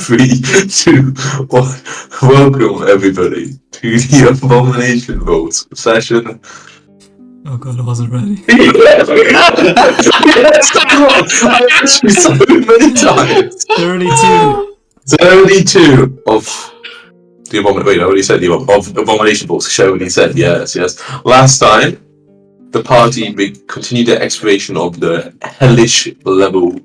3, 2, 1. Welcome everybody to the Abomination Votes session. Oh god, I wasn't ready. Yes, I asked you so many times. 32. 32 of the Abomination. Wait, I already said the Abomination Votes. Shirley said yes. Last time, the party continued the exploration of the hellish level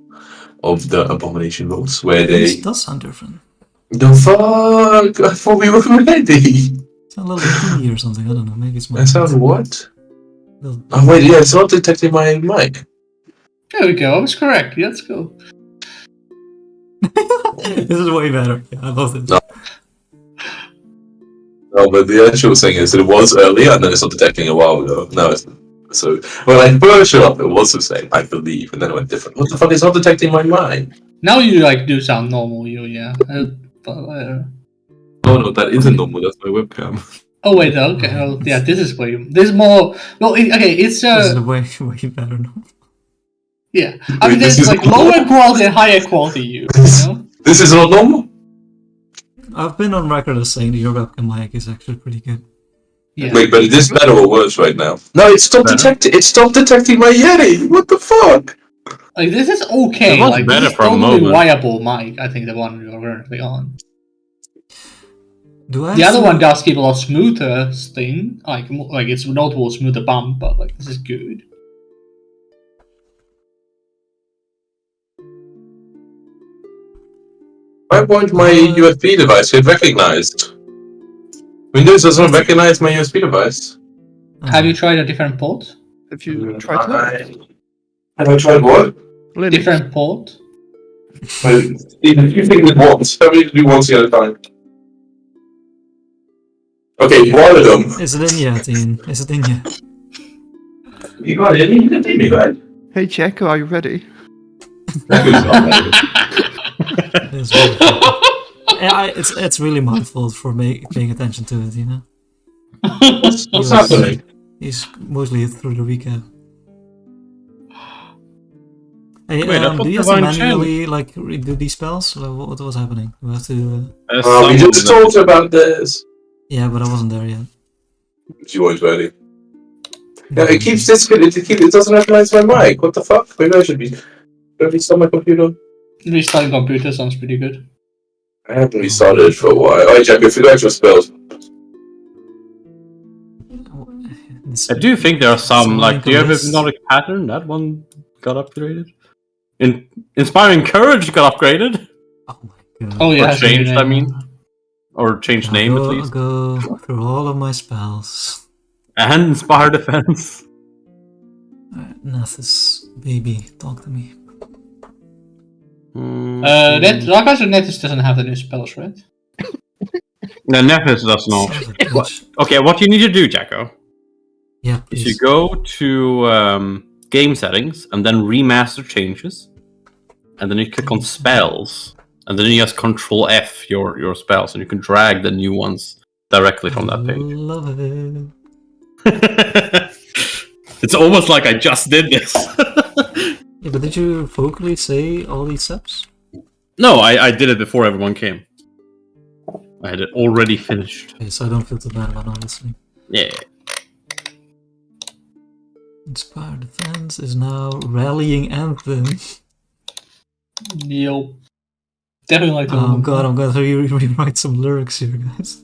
of the Abomination Votes, where This they. does sound different. The fuck? I thought we were ready. It's a little dingy or something, I don't know, maybe it's my... That sounds what? Little... Oh wait, yeah, it's not detecting my mic. There we go, I was correct, let's go. This is way better, yeah, I love it. No, but the actual thing is that it was earlier and then it's not detecting a while ago. No, it's so when I first showed up it was the same, I believe, and then it went different. What the fuck, it's not detecting my mic? Now you do sound normal, yeah. Oh no, that isn't normal, that's my webcam. Oh wait, okay, well, yeah, this is more, well, okay, it's This is way better now. Yeah, I mean, there's like lower quality and higher quality you know? This is not normal? I've been on record as saying that your webcam mic is actually pretty good. Yeah. Wait, but is this better or worse right now? No, it stopped detecting my Yeti! What the fuck? Like, this is okay, It was like, better this is for a totally moment. viable mic, I think the one you're currently on. Do I The other actually- one does give a lot smoother thing, like it's notable smoother bump, but like this is good. Why won't my USB device get recognized? Windows does not recognize my USB device. Have you tried a different port? Have you tried that? Have I tried what? Linux. Different port? Steven, you think it once. How many do once at a time? Okay, one of them. Is it in yet, Ian? Is it in yet? You got it, you didn't me, right? Hey Jacko, are you ready? It's really good. It's really my fault for paying attention to it, you know? What's happening? He's mostly through the weekend. Hey, Wait, I thought do you have the to Divine manually like redo these spells? What was happening? We have to. We just talked about this. Yeah, but I wasn't there yet. She was ready. Yeah, it keeps it doesn't recognize my mic. What the fuck? Maybe I should be. Should I restart my computer? Restarting computer sounds pretty good. I haven't restarted it for a while. Alright, Jack, if you got your spells. I do think there are some, like, do you have a Nicholas. hypnotic pattern? That one got upgraded. Inspiring Courage got upgraded. Oh my god. Oh yeah, Or has a new changed, I name. mean. Or changed name, at least. I'll go through all of my spells. And Inspire Defense. Nathis, baby, talk to me. Darklands or Netis doesn't have the new spells, right? No, Nephis does not. Son of a bitch. Okay, what you need to do, Jacko, Yeah, is you please. go to game settings and then remaster changes, and then you click on spells, and then you just Control F your spells, and you can drag the new ones directly from that page. Love it. It's almost like I just did this. Yeah, but did you vocally say all these steps? No, I did it before everyone came. I had it already finished. Okay, so I don't feel too bad about not listening. Yeah. Inspire Defense is now Rallying Anthem. Yo. Definitely like the Oh one. god, I'm gonna rewrite some lyrics here, guys.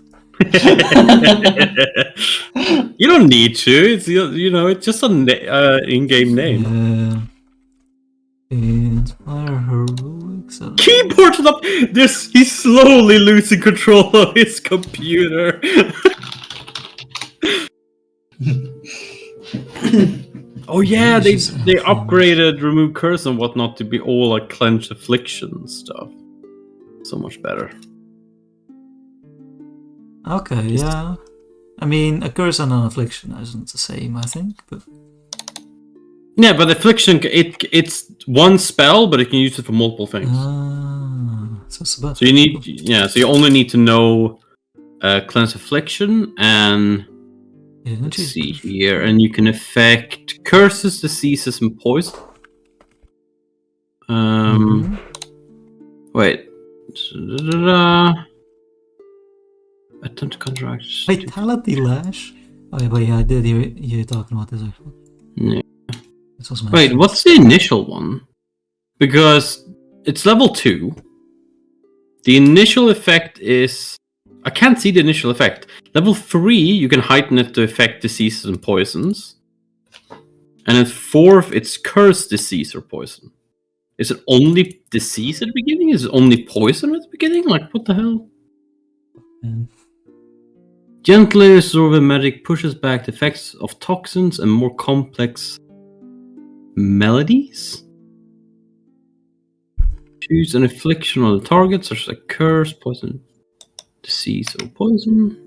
You don't need to. It's it's just an in-game name. Yeah. Inspire Heroics. Keyboard's up. He's slowly losing control of his computer. Oh yeah, they upgraded Remove Curse and whatnot to be all like Cleanse Affliction stuff. So much better. Okay, yeah. I mean, a curse and an affliction isn't the same, I think, but... Yeah, but Affliction, it's one spell, but it can use it for multiple things. So it's about... So you only need to know Cleanse Affliction and... Let's see here, and you can affect curses, diseases, and poison. Wait, Attempt to contract. Vitality Lash? Oh, yeah, but yeah, I did hear you talking about this actually. Yeah. This was my Wait, what's the initial one? Because it's level 2. The initial effect is... I can't see the initial effect. Level 3, you can heighten it to affect diseases and poisons. And then 4th, it's curse, disease, or poison. Is it only disease at the beginning? Is it only poison at the beginning? Like, what the hell? Mm. Gently absorbing magic pushes back the effects of toxins and more complex melodies. Choose an affliction on the target, such as a curse, poison, disease, or poison.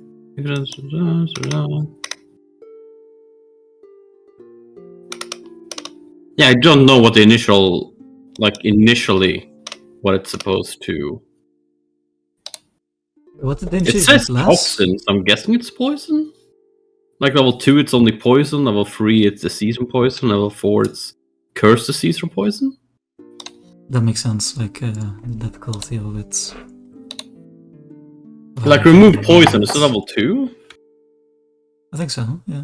Yeah, I don't know what the initially, what it's supposed to. What did they It choose? says Blast? toxins. I'm guessing it's poison. Like level 2, it's only poison. Level 3, it's disease and poison. Level 4, it's curse, disease, or poison. That makes sense, like the difficulty of it. Like remove poison. Is it level 2? I think so, yeah.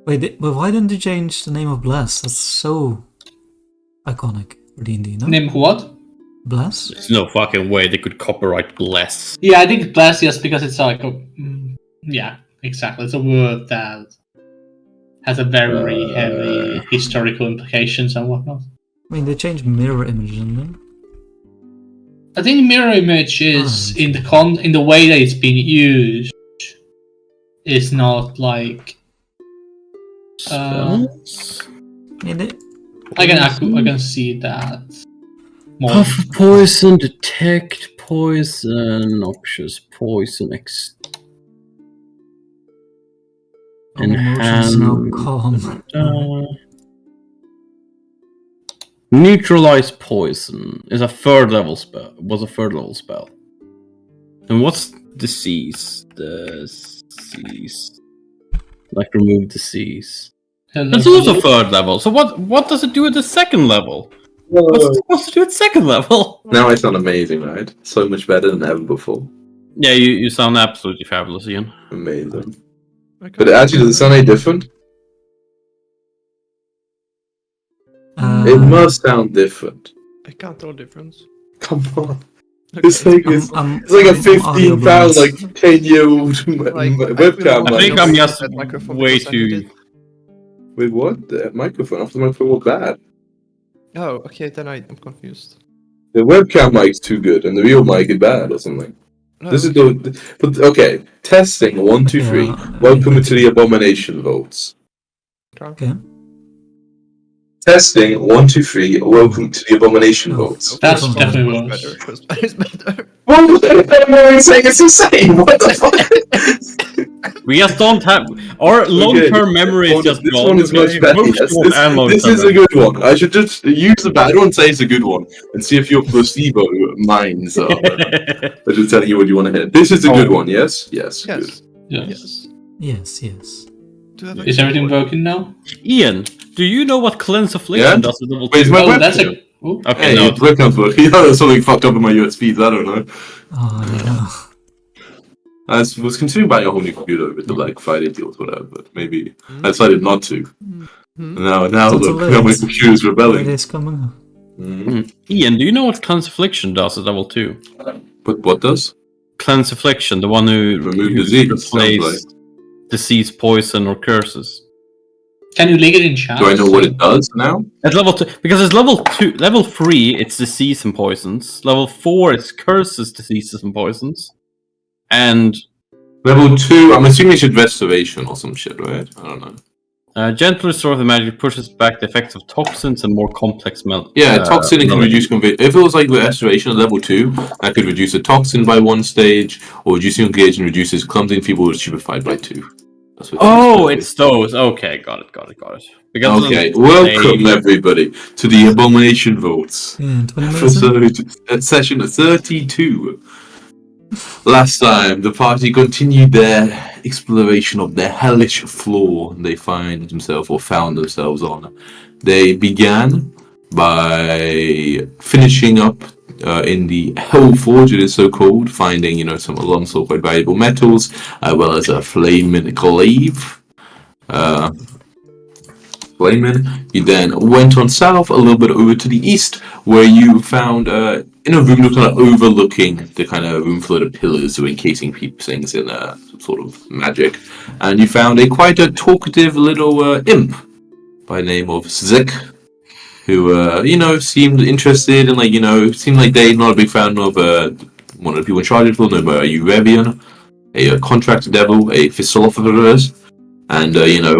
Wait, but why didn't you change the name of Blast? That's so iconic for D&D, no? Name what? Blast? There's no fucking way they could copyright bless. Yeah, I think blast, yes, because it's like yeah, exactly. It's a word that has a very heavy historical implications and whatnot. I mean, they changed mirror image, didn't they? I think mirror image is in the way that it's being used is not like Spells? I mean, I can see that more. Puff of poison, detect poison, noxious poison, all emotions now calm. Neutralize poison is a third level spell. Was a third level spell. And what's disease? Disease. Like remove disease. That's also third level. So what does it do at the second level? What's it supposed to do at second level? Now I sound amazing, right? So much better than ever before. Yeah, you sound absolutely fabulous, Ian. Amazing. But actually, does it sound any different? It must sound different. I can't tell difference. Come on. Okay. It's like it's like a 15-pound, like 10-year-old webcam. I think I'm just that microphone way because I need too. it. Wait, what? The microphone? After the microphone was bad. Oh, okay, then I'm confused. The webcam mic's too good, and the real mic is bad, or something. No, This is the. But okay, testing 1, 2, 3. Welcome to the Abomination votes. Okay. Testing 1, 2, 3. Welcome to the Abomination votes. That's Okay. definitely it's worse. better. It's better. What was that? Saying it's insane. What the fuck? We just don't have our long-term memory is just this gone. one is much better. Both Yes, short and long this term is a good one. I should just use the bad one, say it's a good one, and see if your placebo minds are. I'm just telling you what you want to hear. This is a good one. Yes. Yes. Good. Yes. Yes. Yes. Do you have Is everything broken now? Ian, do you know what cleanse affliction Yeah? does at level Wait, is 2? my Oh, webcam? that's a. Oh. Okay, Hey, no. the webcam's working. Yeah, there's something fucked up in my USBs. I don't know. Oh, yeah. I was considering buying a whole new computer with the Black Friday deals, whatever, but maybe I decided not to. Now It's look, too now my late. computer's It rebelling. is coming up. Ian, do you know what cleanse affliction does at level 2? But what does? Cleanse affliction, the one who Remove who disease, replaces sounds disease, poison, or curses. Can you link it in chat? Do I know what it does now? At level 2, because it's level 2, level 3, it's disease and poisons. Level 4, it's curses, diseases, and poisons. And Level 2, I'm assuming it's restoration or some shit, right? I don't know. gentle restore the magic pushes back the effects of toxins and more complex Yeah, toxin can melodies. reduce if it was like restoration at level 2, I could reduce a toxin by 1 stage, or reducing engage and reduces clumsy and feeble stupefied by 2. That's what Oh, it's those. Okay, got it. Because okay. Welcome everybody to the Abomination votes Yeah, 20 for minutes in? session 32. Last time, the party continued their exploration of the hellish floor they found themselves on. They began by finishing up in the Hell Forge, it is so called, finding, some alongside quite valuable metals, as well as a flaming glaive. You then went on south a little bit over to the east, where you found in a room kind of overlooking the kind of room full of pillars or encasing things in some sort of magic, and you found quite a talkative little imp by the name of Zik, who seemed interested and seemed like they're not a big fan of one of the people in charge of it, no, Eurevian, a contract devil, a philosopher, and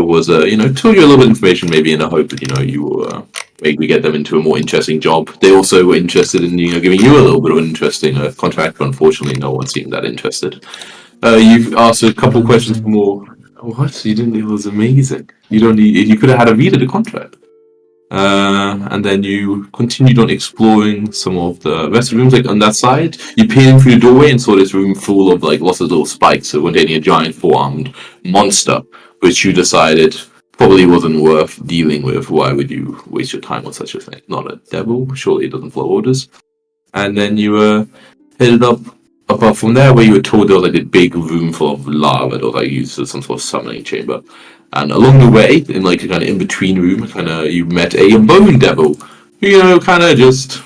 was told you a little bit of information maybe in the hope that you will maybe get them into a more interesting job. They also were interested in giving you a little bit of an interesting contract, but unfortunately no one seemed that interested. You've asked a couple questions for more. What? You didn't? It was amazing. You don't need. You could have had a read of the contract. And then you continued on exploring some of the rest of the rooms, like on that side. You peered in through the doorway and saw this room full of lots of little spikes, so containing a giant four-armed monster, which you decided probably wasn't worth dealing with. Why would you waste your time on such a thing? Not a devil, surely it doesn't follow orders. And then you headed up apart from there, where you were told there was a big room full of lava that was used as some sort of summoning chamber. And along the way, in a kind of in-between room, you met a bone devil, who kind of just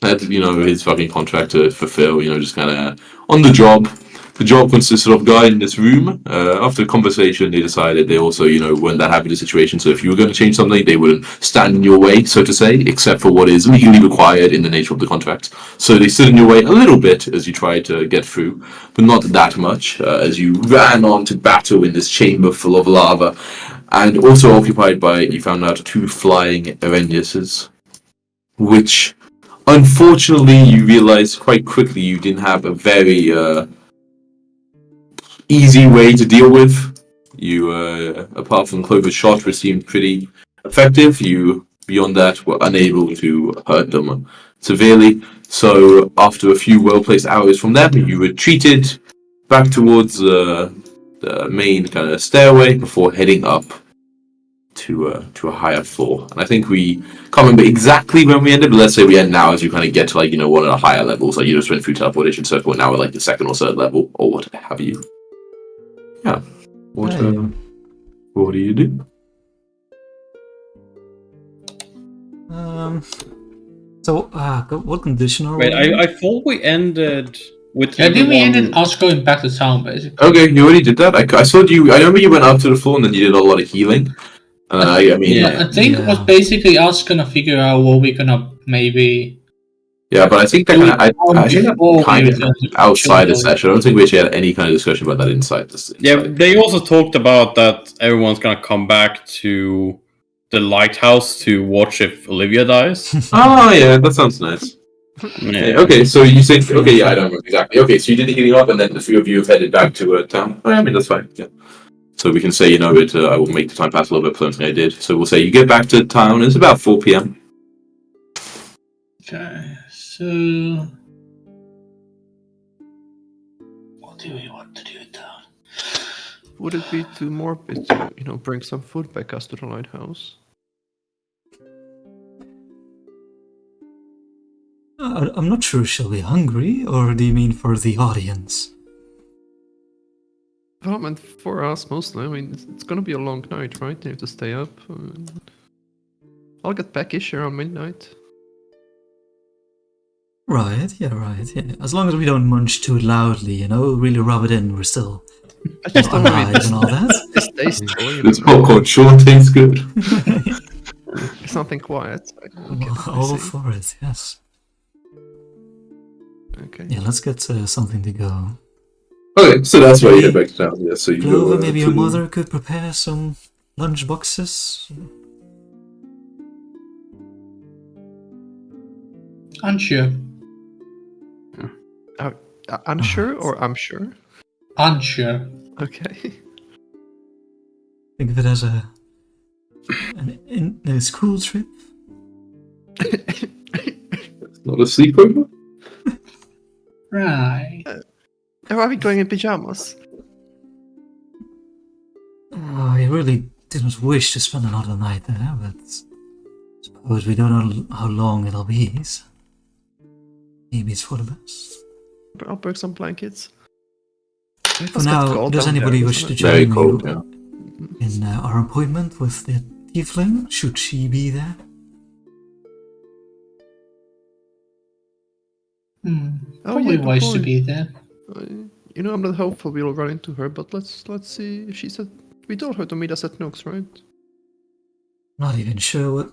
had his fucking contract to fulfill, just kind of on the job. The job consisted of guy in this room. After the conversation, they decided they also, weren't that happy with the situation. So if you were going to change something, they wouldn't stand in your way, so to say, except for what is legally required in the nature of the contract. So they stood in your way a little bit as you tried to get through, but not that much, as you ran on to battle in this chamber full of lava, and also occupied by, you found out, 2 flying Erendiuses, which, unfortunately, you realized quite quickly you didn't have a very easy way to deal with. You, apart from Clover's shot, which seemed pretty effective, you, beyond that, were unable to hurt them severely. So, after a few well-placed arrows from them, you retreated back towards the main kind of stairway before heading up to a higher floor. And I think we can't remember exactly when we ended, but let's say we end now as you kind of get to one of the higher levels. You just went through teleportation circle, and now we're the second or third level, or what have you. Yeah. What do you do? So, what condition are Wait, we in? I thought we ended with. Yeah, did we everyone- end us going back to town, basically? Okay, you already did that. I saw you. I remember you went up to the floor and then you did a lot of healing. I mean, Yeah. I think it was basically us gonna figure out what we're gonna maybe. yeah, but I think that I think Before that kind we of return to outside the children. session. I don't think we actually had any kind of discussion about that inside this. Yeah, they also talked about that everyone's gonna come back to the lighthouse to watch if Olivia dies. Oh yeah, that sounds nice. Yeah. Okay, so you think? Okay, yeah, I don't remember exactly. Okay, so you did the healing up, and then the 3 of you have headed back to town. Oh, I mean, that's fine. Yeah. So we can say, I will make the time pass a little bit further than I did. So we'll say you get back to town. It's about 4 p.m. Okay, so what do we want to do in town? Would it be too morbid to, bring some food back us to the lighthouse? I'm not sure she'll be hungry, or do you mean for the audience? Well, I meant for us mostly. I mean, it's gonna be a long night, right? You have to stay up. I'll get back-ish around midnight. Right, yeah. As long as we don't munch too loudly, really rub it in, we're still I just don't alive mean and all that. this day still, This popcorn sure tastes good. It's nothing quiet. Okay, I All see. for it, yes. Okay. Yeah, let's get something to go. Okay, so that's why you head back to town. Yeah, so you Clover, go. maybe to your the- mother could prepare some lunch boxes. Unsure. Unsure or I'm sure? Unsure. Okay. Think of it as a school trip. Not a sleepover. Right. Are we going in pajamas? Oh, I really didn't wish to spend another night there, but suppose we don't know how long it'll be. So. maybe it's for the best. I'll break some blankets. For now, does anybody wish to Very join cold, you in our appointment with the tiefling? Should she be there? Probably good wise to point. be there. I'm not hopeful we'll run into her, but let's see if she said. We told her to meet us at Nooks, right? Not even sure what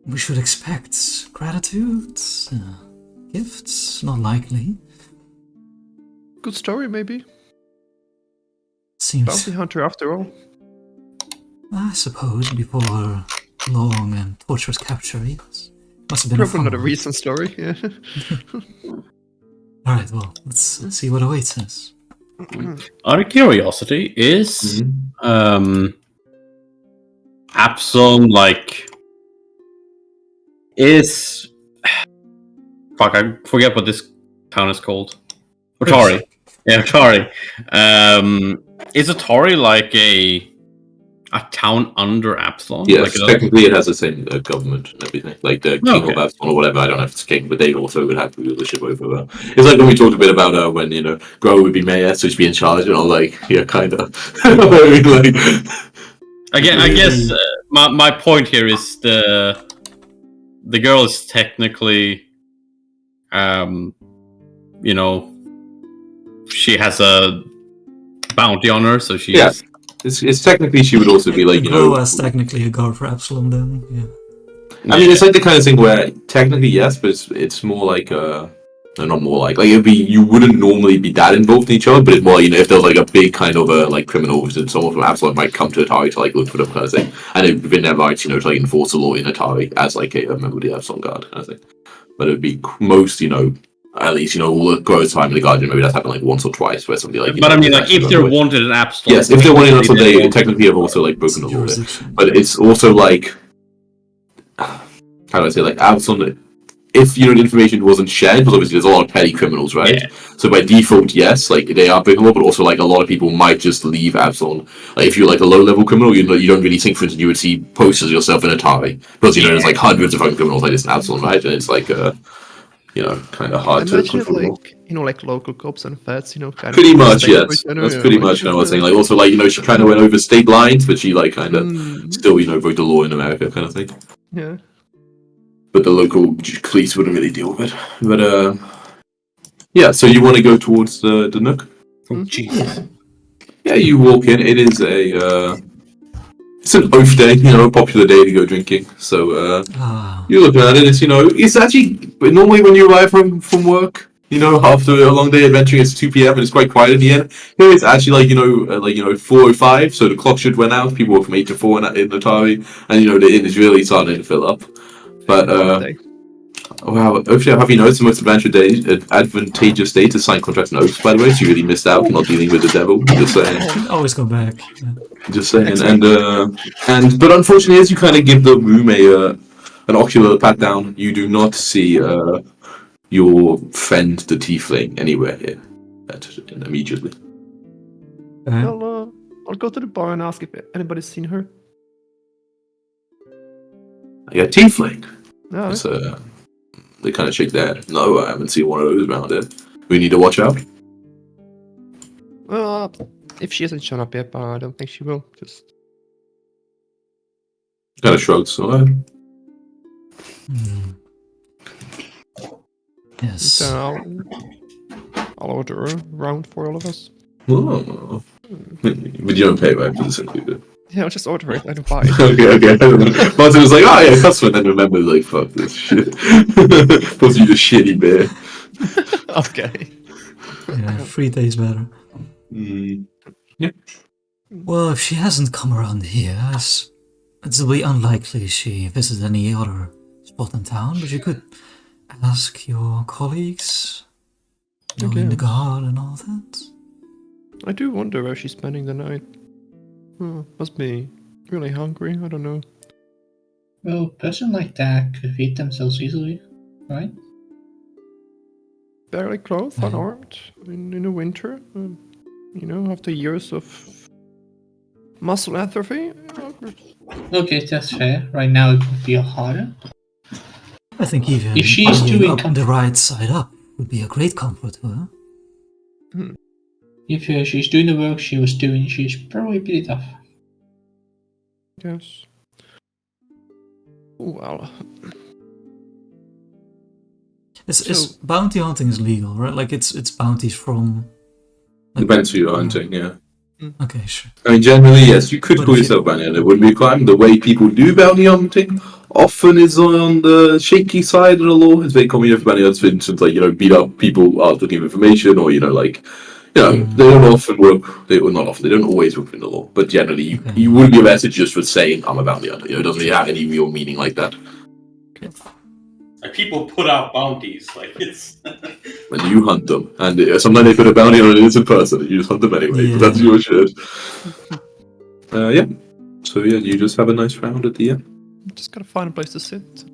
we should expect. Gratitude? Gifts? Not likely. Good story, maybe. Seems, Bounty hunter after all. I suppose, before her long and torturous capture, yes. Must have been Probably a not a fun one. recent story, yeah. Alright, well, let's see what awaits us. Out of curiosity, is Mhm. Absalom is fuck, I forget what this town is called. Otari. Yeah, Otari. Is Otari like a town under Absalom? Yes, Like technically it has the same government and everything. Like the king Okay. of Absalom or whatever. I don't know if it's king, but they also would have rulership over that. It's like when we talked a bit about when Grow would be mayor, so she'd be in charge, and all like kind of. I guess my point here is the girl is technically, she has a bounty on her, so she's. Yeah. It's technically she would also be like Glow as technically a guard for Absalom then, yeah. I mean, it's like the kind of thing where technically yes, but it's more like not more like it'd be you wouldn't normally be that involved in each other, but it's more if there was like a big kind of criminals and someone from Absalom might come to Atari to look for them kind of thing, and it would be their rights to enforce the law in Atari as a member of the Absalom Guard kind of thing. But it'd be most at least all the growth time in the Guardian maybe that's happened once or twice where somebody But I mean, if they're wanted in Absalom. yes, if they're wanted in Absalom, they technically have also broken the law there. But it's also how do I say Absalom. If the information wasn't shared, because obviously there's a lot of petty criminals, right? Yeah. So by default, yes, they are breaking the law, but also a lot of people might just leave Absalom. If you're a low-level criminal, you don't really think, for instance, you would see posters of yourself in Atari because there's hundreds of fucking criminals like this in Absalom, right? And it's kind of hard to control. Local cops and feds, kind Pretty of much, stay yes. with, That's pretty much what I was saying. Also, she kind of went over state lines, but she still, broke the law in America, kind of thing. Yeah. But the local police wouldn't really deal with it. But yeah. So you want to go towards the Nook? Oh, Jesus. Yeah, you walk in. It is it's an off day, a popular day to go drinking. So you're looking at it. It's actually normally when you arrive from work, after a long day adventuring, it's 2 p.m. and it's quite quiet in the end. Here it's actually 4:05, so the clock should run out. People work from 8 to 4 in Atari, and the inn is really starting to fill up. But wow, have you noticed the most advantageous day to sign contracts and oaths? By the way, so you really missed out not dealing with the devil. Just saying. Always go back. Yeah. Just saying. But unfortunately, as you kind of give the room an ocular pat down, you do not see your friend the tiefling anywhere here immediately. I'll go to the bar and ask if anybody's seen her. Yeah, tiefling. No. So they kind of shake their head. No, I haven't seen one of those around here. We need to watch out. Well, if she hasn't shown up yet, but I don't think she will. Just Kind of shrugs. So, Yes. I'll order a round for all of us. oh. But you don't pay, right? Because it's included. Yeah, I'll just order it. I don't buy it. Okay. Martin was like, oh yeah, customer, and then remember, fuck this shit. Supposed to be the shitty beer. Okay. Yeah, 3 days better. Yeah. Well, if she hasn't come around here, it's really unlikely she visited any other spot in town, but you could ask your colleagues, in the guard and all that. I do wonder where she's spending the night. Must be really hungry, I don't know. Well, a person like that could feed themselves easily, right? Barely clothed, unarmed, in the winter. After years of muscle atrophy. Okay, that's fair. Right now it would be harder. I think even If she's being doing up the right side up would be a great comfort to her. If she's doing the work she was doing, she's probably pretty tough. Yes. Well, Is bounty hunting is legal, right? Like it's bounties from. Depends who you're hunting, yeah. Okay, sure. I mean, generally, yes, you could But call if yourself bounty hunter. It wouldn't be a crime. The way people do bounty hunting often is on the shaky side of the law. It's very common for bounty hunters, for instance, like, beat up people out looking for information, or, they don't often work, they don't always work within the law, but generally, you wouldn't be arrested just for saying, I'm a bounty hunter. It doesn't really have any real meaning like that. Like, people put out bounties, like it's. And you hunt them, and sometimes they put a bounty on an innocent person, and you just hunt them anyway, but that's your shit. Yeah. So, yeah, you just have a nice round at the end. just gotta find a place to sit.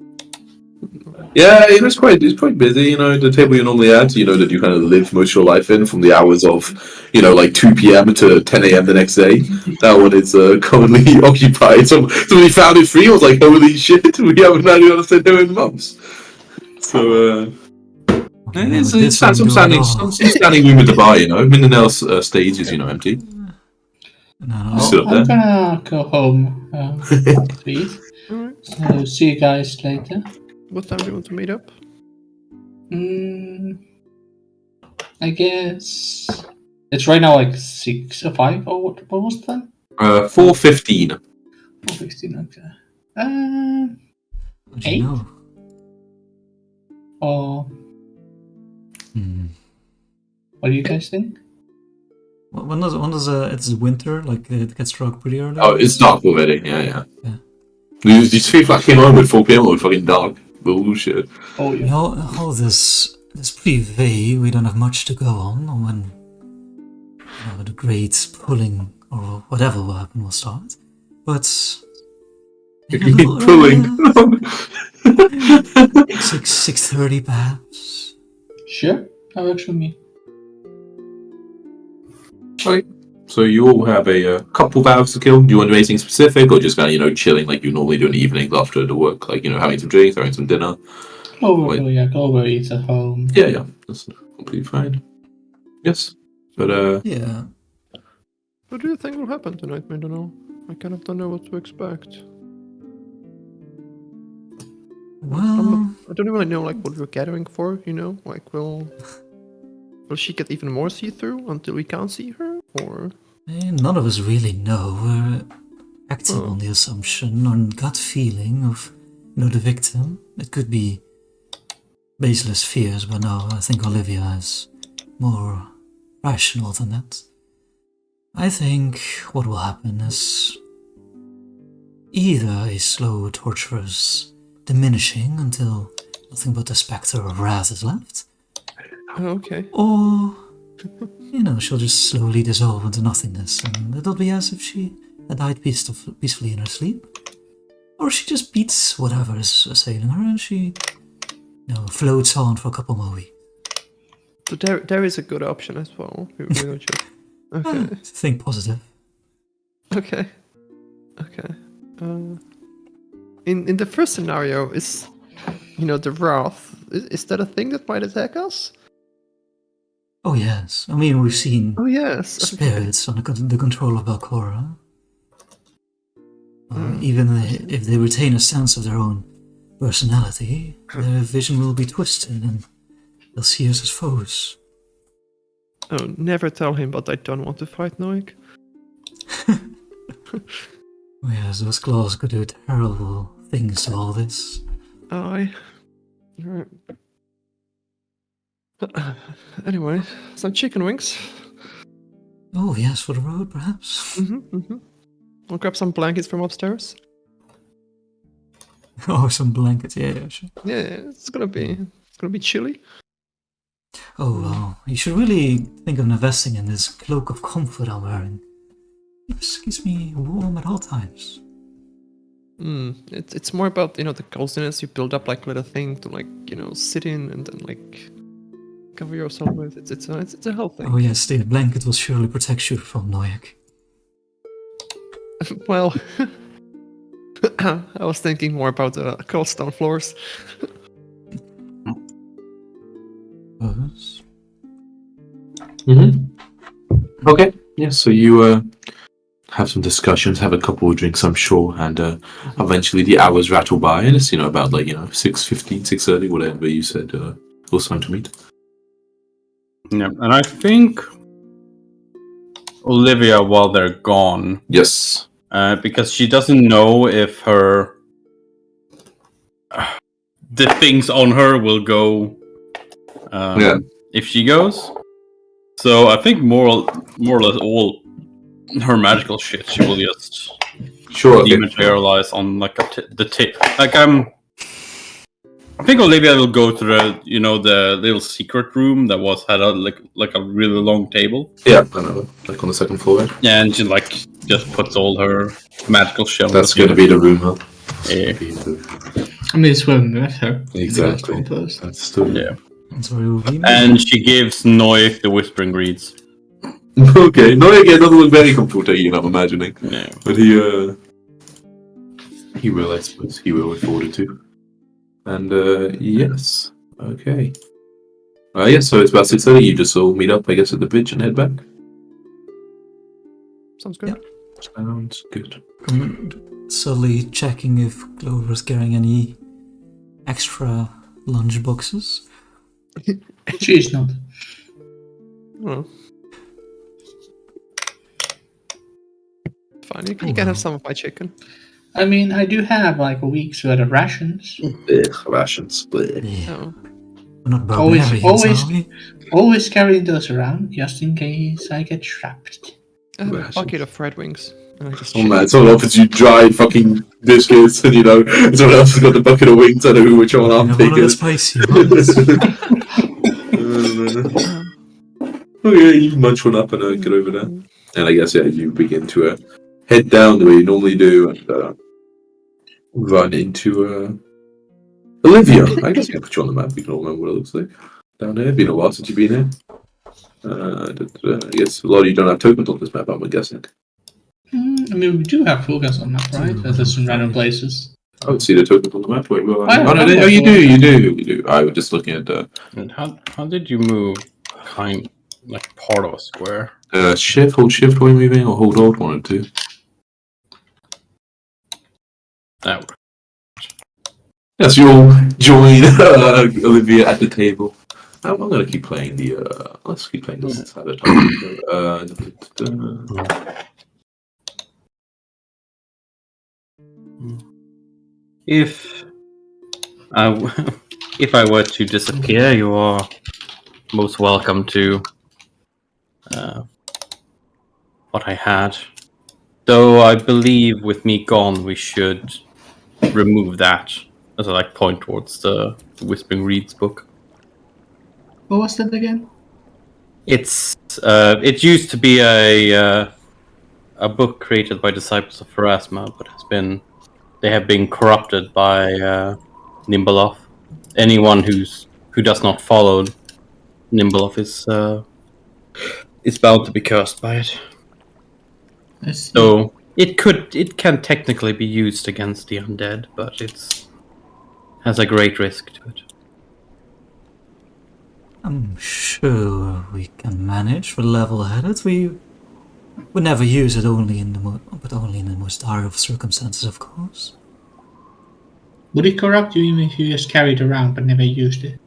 Yeah, it's quite busy, the table you're normally at, that you kind of live most of your life in, from the hours of, like 2 p.m. to 10 a.m. the next day. That one is commonly occupied. Somebody found it free, I was like, holy shit, we haven't had anyone sit there in months. So, it's some standing room at the bar, Minden else stage is, empty. No. Still up I'm there. gonna go home, please. Alright. So see you guys later. What time do you want to meet up? I guess it's right now like 6 or 5 or what was the time? 4:15. 4:16. Okay. What do you 8? know? Or what do you guys think? When does it's winter? Like it gets dark pretty early. Oh, it's dark already. Yeah. Yeah. These people came home at 4 p.m. It was fucking dark. Bullshit. Oh yeah. All this is pretty vague. We don't have much to go on when the great pulling or whatever will happen will start. But Pulling. 6:30 perhaps. Sure, that works for me. Okay. So you all have a couple of hours to kill. Do you want to do anything specific, or just kind of chilling like you normally do in the evenings after the work, like having some drinks, having some dinner? Go eat at home. Yeah, that's completely fine. Yes, but Yeah. What do you think will happen tonight? I don't know. I kind of don't know what to expect. Well, I don't really know like what we're gathering for. Like will she get even more see-through until we can't see her, or? none of us really know. We're acting on the assumption, on gut feeling of the victim. It could be baseless fears, but no, I think Olivia is more rational than that. I think what will happen is either a slow, torturous diminishing until nothing but the spectre of wrath is left, Okay. or, she'll just slowly dissolve into nothingness, and it'll be as if she had died peacefully in her sleep. Or she just beats whatever is assailing her, and she, floats on for a couple more weeks. So there is a good option as well. We don't just... Okay. Think positive. Okay. In the first scenario, is the wrath? Is that a thing that might attack us? Oh yes, I mean we've seen Oh yes. spirits under the control of Belcora. Even if they retain a sense of their own personality, their vision will be twisted and they'll see us as foes. Oh, never tell him, but I don't want to fight Noik. Oh yes, those claws could do terrible things to all this. Aye. Alright. Anyway, some chicken wings. Oh yes, for the road perhaps? I'll grab some blankets from upstairs. Oh, some blankets, yeah, sure. Yeah, it's gonna be chilly. Oh well, you should really think of investing in this cloak of comfort I'm wearing. It just keeps me warm at all times. It's more about the coziness you build up, like little thing to sit in and then cover yourself with. It's a health thing. Oh yes, the blanket will surely protect you from Noyak. Well, I was thinking more about the cold stone floors. Oh suppose. Okay. Yeah. So you have some discussions, have a couple of drinks, I'm sure, and eventually the hours rattle by, and it's about 6:15, 6:30, whatever you said. It was time to meet. Yeah, and I think Olivia, while they're gone, Yes. because she doesn't know if her the things on her will go if she goes. So I think more or less all her magical shit she will just dematerialize on the tip. I think Olivia will go to the little secret room that had a really long table. Yeah, I know. Like on the second floor. Yeah, and she just puts all her magical shit. That's going to be the room, huh? Yeah. I mean, it's well met her. Exactly. That's still That's where we'll be. And she gives Noik the whispering reeds. Okay, Noik doesn't look very comfortable, I'm imagining. Yeah. But he will, I suppose. He will look forward to. And yes, okay. Yes, so it's about 6:30. You just all meet up, I guess, at the bridge and head back. Sounds good. Yep. Sounds good. Slowly checking if Glover's carrying any extra lunch boxes. She's not. Well, fine. You can have some of my chicken. I mean, I do have like a week's worth of rations. Rations. Yeah. Oh. We're not barbarians, are we? Always carrying those around just in case I get trapped. I have a bucket of fried wings. And I just Oh man, someone offers you dried fucking biscuits, and someone else has got the bucket of wings. I don't know which one I'm One of taking. the spicy ones. Okay, you munch one up and get over there. And I guess, you begin to head down the way you normally do and run into Olivia. I guess I can put you on the map. You can all remember what it looks like down there. Been a while since you've been here. I guess a lot of you don't have tokens on this map, I'm guessing. I mean, we do have focus on that, right? There's some random places. I don't see the tokens on the map. Wait, no, you do. I was just looking at And how did you move part of a square? shift, hold shift while you're moving, or hold alt, one or two. That Yes, you all join Olivia at the table. I'm gonna keep playing let's keep playing this at a time. If I were to disappear, you are most welcome to what I had. Though I believe with me gone, we should remove that as I point towards the Whispering Reeds book. What was that again? It used to be a book created by disciples of Pharasma, but they have been corrupted by Nimbaloth. Anyone who does not follow Nimbaloth is bound to be cursed by it. So it can technically be used against the undead, but it has a great risk to it. I'm sure we can manage for level-headed. We would never use it only in the most dire of circumstances, of course. Would it corrupt you even if you just carried it around but never used it?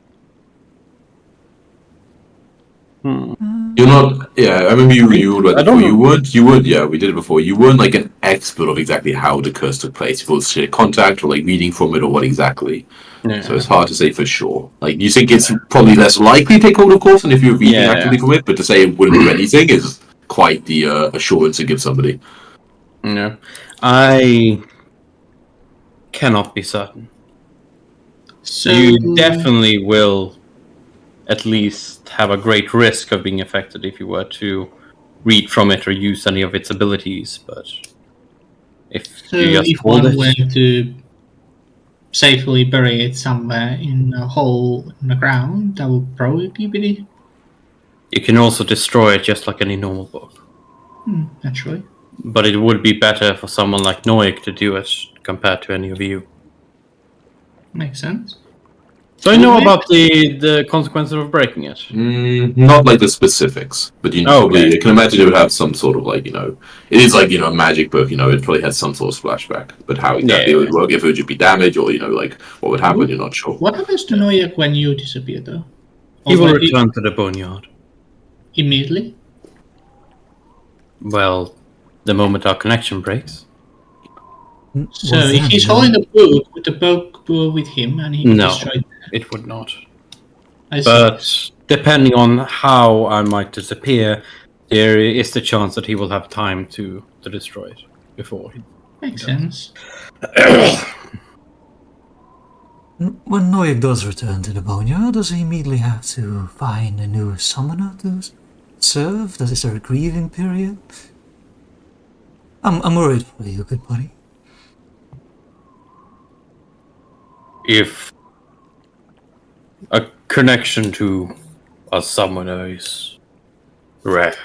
You're not. Yeah, I remember you would. You would. Yeah, we did it before. You weren't like an expert of exactly how the curse took place. If it was contact or reading from it or what exactly. Yeah. So it's hard to say for sure. You think it's probably less likely to take hold of course than if you're reading actively from it. But to say it wouldn't do anything is quite the assurance to give somebody. No, I cannot be certain. So You definitely will at least have a great risk of being affected if you were to read from it or use any of its abilities, but if one were to safely bury it somewhere in a hole in the ground, that would probably be pretty. You can also destroy it just like any normal book. Naturally. But it would be better for someone like Noik to do it compared to any of you. Makes sense. So I know about the consequences of breaking it. Not like the specifics, but probably you can imagine it would have some sort of like it is like a magic book. It probably has some sort of splashback, but how exactly it would work, if it would just be damage or like what would happen, you're not sure. What happens to Noyak when you disappear, though? He will return to the boneyard immediately. Well, the moment our connection breaks. So if he's holding the book, would the book go with him and he can destroy it? It would not. I see. But depending on how I might disappear, there is the chance that he will have time to destroy it before. Makes sense. When Noyak does return to the boneyard, does he immediately have to find a new summoner to serve? Is there a grieving period? I'm worried for you, good buddy. If a connection to a summoner is rare.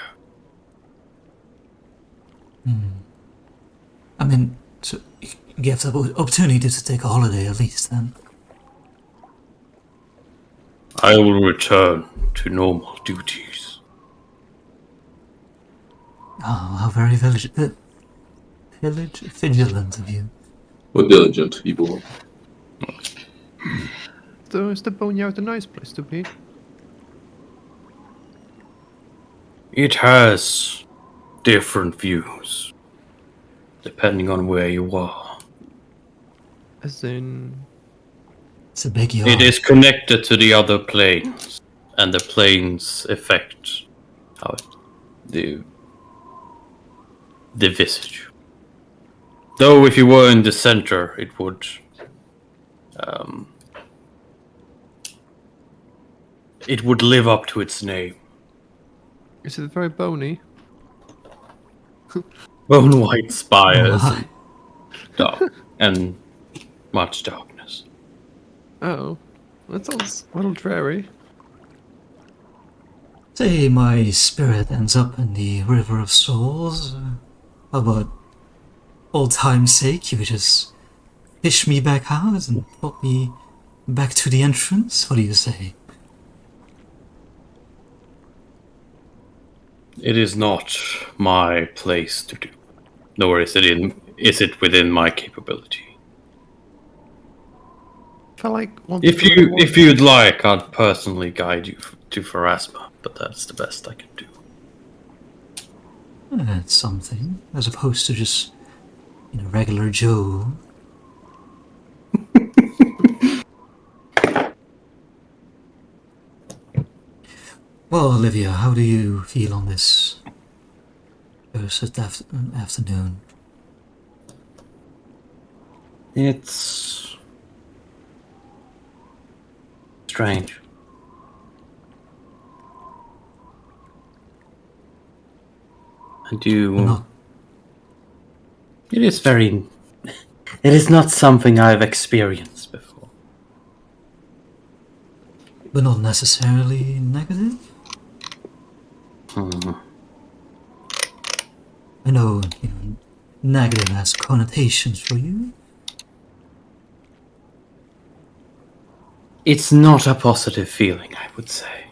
I mean, so you have the opportunity to take a holiday at least then. I will return to normal duties. Oh, how very vigilant of you. Or diligent, people. So is the boneyard a nice place to be? It has different views, depending on where you are. As in... It's a big yard. It is connected to the other planes, and the planes affect how the visage. Though if you were in the center, it would live up to its name. Is it very bony? Bone white spires Oh, and dark and much darkness. Oh, that sounds a little dreary. Say my spirit ends up in the River of Souls. How about old time's sake, you just fish me back out and put me back to the entrance? What do you say? It is not my place to do, nor is it within my capability. If you'd like, I'd personally guide you to Pharasma, but that's the best I can do. That's something, as opposed to just regular Joe. Well, Olivia, how do you feel on this first afternoon? It's strange. I do. It is very. It is not something I've experienced before. But not necessarily negative? I know, negative has connotations for you. It's not a positive feeling, I would say.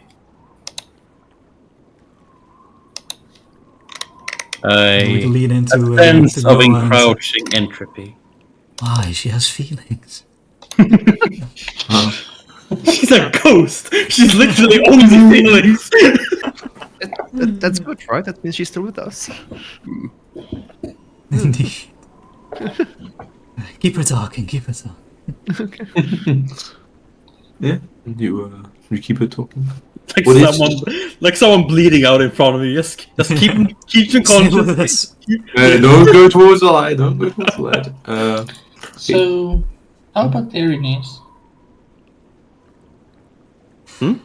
We can lead into a sense of encroaching entropy. Why? She has feelings. She's a ghost. She's literally only feelings. That's good, right? That means she's still with us. Indeed. Keep her talking. Keep her talking. Okay. Yeah, you keep it talking. Like someone bleeding out in front of you. Just keep him conscious. Don't go towards the light. Don't go towards the light. So, how about the Erinis? The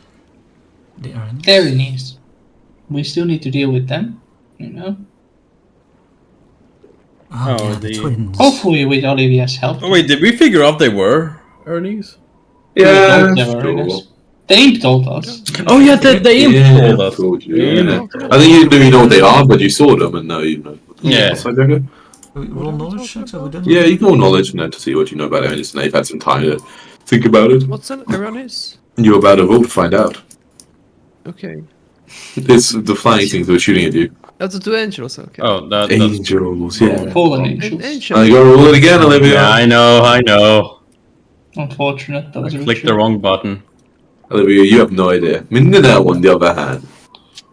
Erinis? The Erinis. We still need to deal with them, Oh, Oh, yeah, the the- twins. Hopefully with Olivia's help. Oh wait, did we figure out they were Ernie's? Yeah, They were sure. Erinis. The imp told us. Oh yeah, they Yeah, told us. told you, Yeah. yeah. I think you know what they are, but you saw them and now you know. Yeah. So, okay. Roll knowledge checks, have we done? Yeah, you can roll knowledge and then to see what you know about it. And you've had some time to Think about it. What's an Aranis? You're about to roll to find out. Okay. It's the flying things that were shooting at you. That's the 2 angels, okay. Oh, that's Angels, yeah. Fallen An angels. angel. I gotta roll it again, Olivia. Yeah, I know. Unfortunate. That I was a clicked ritual. the wrong button. Olivia, you have no idea. Mindanao, on the other hand.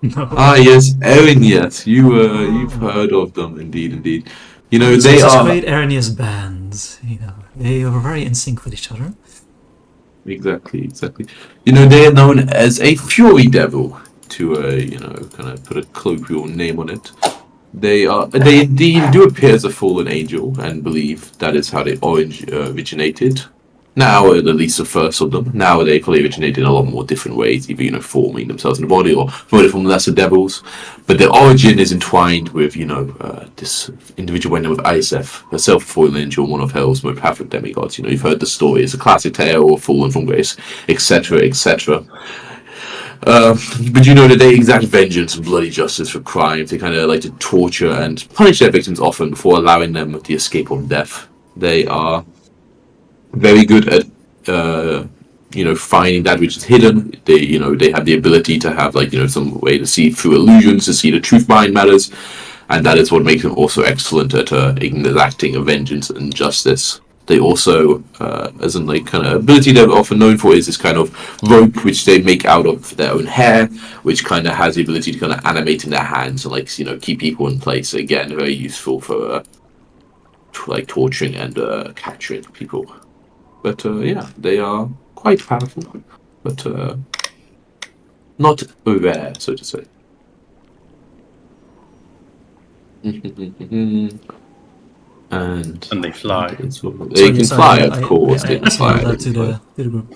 No. Ah, yes, Erin, yes. You've heard of them, indeed. You know, So they such are... great Arrhenius bands, you know. They are very in sync with each other. Exactly. You know, they are known as a Fury Devil, to, kind of put a colloquial name on it. They indeed do appear as a fallen angel, and believe that is how they originated. Now, at least the first of them. Now they probably originated in a lot more different ways, either, forming themselves in the body or forming from lesser devils. But their origin is entwined with, this individual by the name of Isef, herself a fallen angel, one of Hell's most powerful demigods. You've heard the story. It's a classic tale of fallen from grace, etc. But you know that they exact vengeance and bloody justice for crimes. They kind of like to torture and punish their victims often before allowing them the escape of death. They are very good at finding that which is hidden. They have the ability to have some way to see through illusions, to see the truth behind matters, and that is what makes them also excellent at exacting of vengeance and justice. They also, as in kind of ability they're often known for, is this kind of rope which they make out of their own hair, which kind of has the ability to kind of animate in their hands and keep people in place. Again, very useful for torturing and capturing people. But they are quite powerful, but not rare, so to say. And they fly. They can fly, of course. They can fly. That to the group.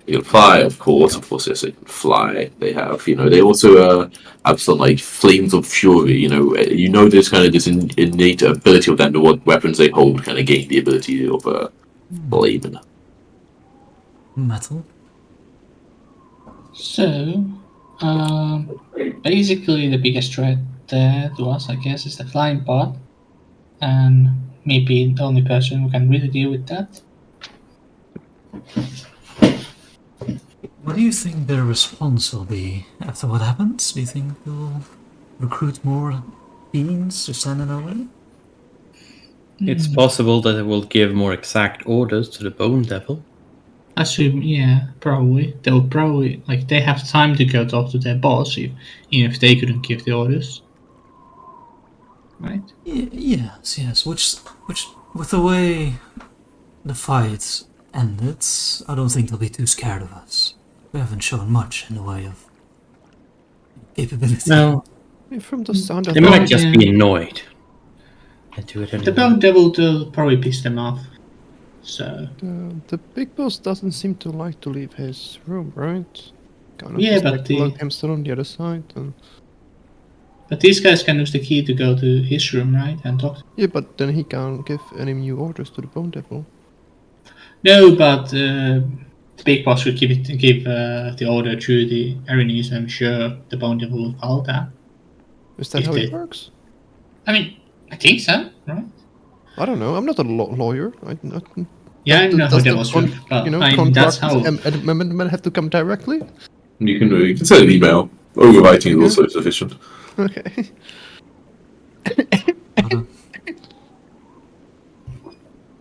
They can fly, of course. Yes, they can fly. They have, they also have some flames of fury. There's kind of this innate ability of them to what weapons they hold kind of gain the ability of flaming. Metal. So, basically the biggest threat there to us, I guess, is the flying part. And me being the only person who can really deal with that. What do you think their response will be after what happens? Do you think they'll recruit more beings to stand in our way? It's possible that it will give more exact orders to the Bone Devil. Assume, yeah, probably. They'll probably, they have time to go talk to their boss, even if they couldn't give the orders. Right? Yes. Which, with the way the fight ended, I don't think they'll be too scared of us. We haven't shown much in the way of capability. No, From the sound of they might just be annoyed. And do it anyway. The Bone Devil will probably piss them off. So. The big boss doesn't seem to like to leave his room, right? Kind of Yeah, just but lock him still on the other side. But these guys can use the key to go to his room, right, and talk. Yeah, but then he can't give any new orders to the Bone Devil. No, but the big boss would give the order through the Arrhenius. I'm sure the Bone Devil will follow that. Is that If how they- it works? I mean, I think so, right? I don't know. I'm not a lawyer. Yeah, I know how does that the was work, but that's contract how. amendment have to come directly? You can send an email. Overwriting is also sufficient. Okay.